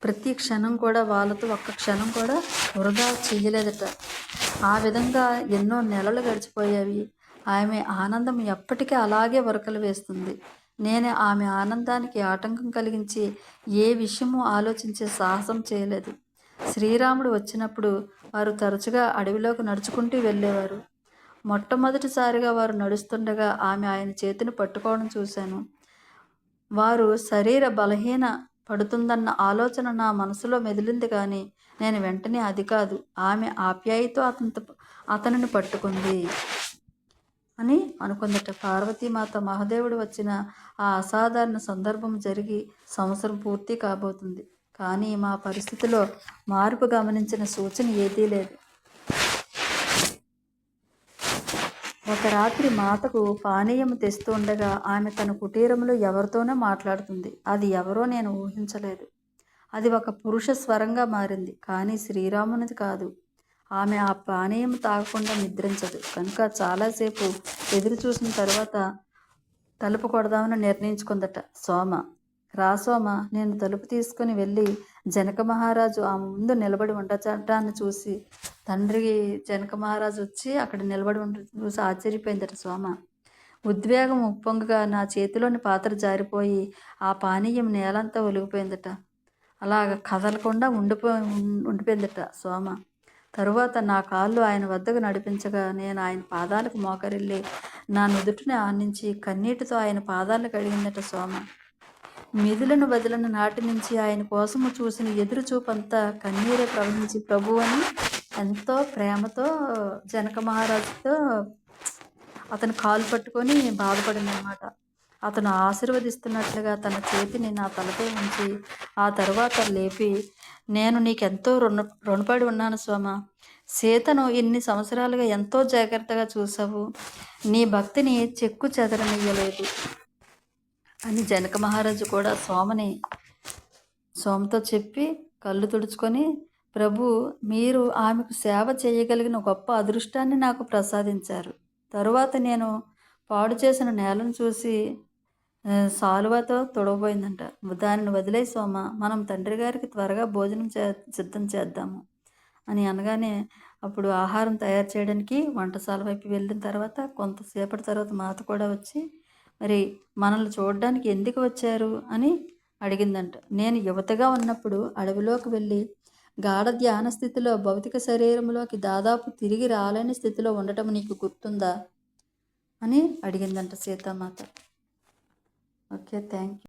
[SPEAKER 1] ప్రతి క్షణం కూడా వాళ్ళతో ఒక్క క్షణం కూడా వృధా చేయలేదట. ఆ విధంగా ఎన్నో నెలలు గడిచిపోయాయి. ఆమె ఆనందం ఎప్పటికీ అలాగే ఉరకలు వేస్తుంది. నేను ఆమె ఆనందానికి ఆటంకం కలిగించి ఏ విషయమూ ఆలోచించే సాహసం చేయలేదు. శ్రీరాముడు వచ్చినప్పుడు వారు తరచుగా అడవిలోకి నడుచుకుంటూ వెళ్ళేవారు. మొట్టమొదటిసారిగా వారు నడుస్తుండగా ఆమె ఆయన చేతిని పట్టుకోవడం చూశాను. వారు శరీర బలహీన పడుతుందన్న ఆలోచన నా మనసులో మెదిలింది, కానీ నేను వెంటనే అది కాదు, ఆమె ఆప్యాయతో అతనిని పట్టుకుంది అని అనుకుందట. పార్వతీమాత మహాదేవుడు వచ్చిన ఆ అసాధారణ సందర్భం జరిగి సంవత్సరం పూర్తి కాబోతుంది. కానీ మా పరిస్థితిలో మార్పు గమనించిన సూచన ఏదీ లేదు. ఒక రాత్రి మాతకు పానీయం తెస్తూ ఉండగా ఆమె తన కుటీరంలో ఎవరితోనో మాట్లాడుతుంది. అది ఎవరో నేను ఊహించలేదు. అది ఒక పురుష స్వరంగా మారింది, కానీ శ్రీరామునిది కాదు. ఆమె ఆ పానీయం తాగకుండా నిద్రించదు కనుక చాలాసేపు ఎదురు చూసిన తర్వాత తలుపు కొడదామని నిర్ణయించుకుందట సోమ. రా సోమ, నేను తలుపు తీసుకుని వెళ్ళి జనక మహారాజు ఆమె ముందు నిలబడి ఉండటాన్ని చూసి, తండ్రి జనక మహారాజు వచ్చి అక్కడ నిలబడి చూసి ఆశ్చర్యపోయిందట సోమ. ఉద్వేగం ఉప్పొంగగా నా చేతిలోని పాత్ర జారిపోయి ఆ పానీయం నేలంతా ఒలిగిపోయిందట. అలాగ కదలకుండా ఉండిపోయిందట సోమ. తరువాత నా కాళ్ళు ఆయన వద్దకు నడిపించగా నేను ఆయన పాదాలకు మోకరిల్లి నా నుదుటిని ఆనించి కన్నీటితో ఆయన పాదాలను కడిగిందట సోమ. మిదులను వదిలిన నాటి నుంచి ఆయన కోసము చూసిన ఎదురు చూపంతా కన్నీరే ప్రవహించి ప్రభు అని ఎంతో ప్రేమతో జనక మహారాజుతో అతను కాలు పట్టుకొని బాధపడిందనమాట. అతను ఆశీర్వదిస్తున్నట్లుగా తన చేతిని నా తలపై ఉంచి ఆ తరువాత లేపి, నేను నీకెంతో రుణపడి ఉన్నాను సోమ. సీతను ఇన్ని సంవత్సరాలుగా ఎంతో జాగ్రత్తగా చూసావు, నీ భక్తిని చెక్కు చెదరనియ్యలేదు అని జనక మహారాజు కూడా సోమతో చెప్పి కళ్ళు తుడుచుకొని, ప్రభు మీరు ఆమెకు సేవ చేయగలిగిన గొప్ప అదృష్టాన్ని నాకు ప్రసాదించారు. తరువాత నేను పాడు చేసిన నేలను చూసి సాలువాతో తుడవబోయిందంట. దానిని వదిలేయి సోమ, మనం తండ్రి గారికి త్వరగా భోజనం సిద్ధం చేద్దాము అని అనగానే, అప్పుడు ఆహారం తయారు చేయడానికి వంటశాల వైపు వెళ్ళిన తర్వాత కొంతసేపటి తర్వాత మాత కూడా వచ్చి, మరి మనల్ని చూడడానికి ఎందుకు వచ్చారు అని అడిగిందంట. నేను యువతగా ఉన్నప్పుడు అడవిలోకి వెళ్ళి గాఢ ధ్యాన స్థితిలో భౌతిక శరీరంలోకి దాదాపు తిరిగి రాలేని స్థితిలో ఉండటం నీకు గుర్తుందా అని అడిగిందంట సీతామాత. Okay, thank you.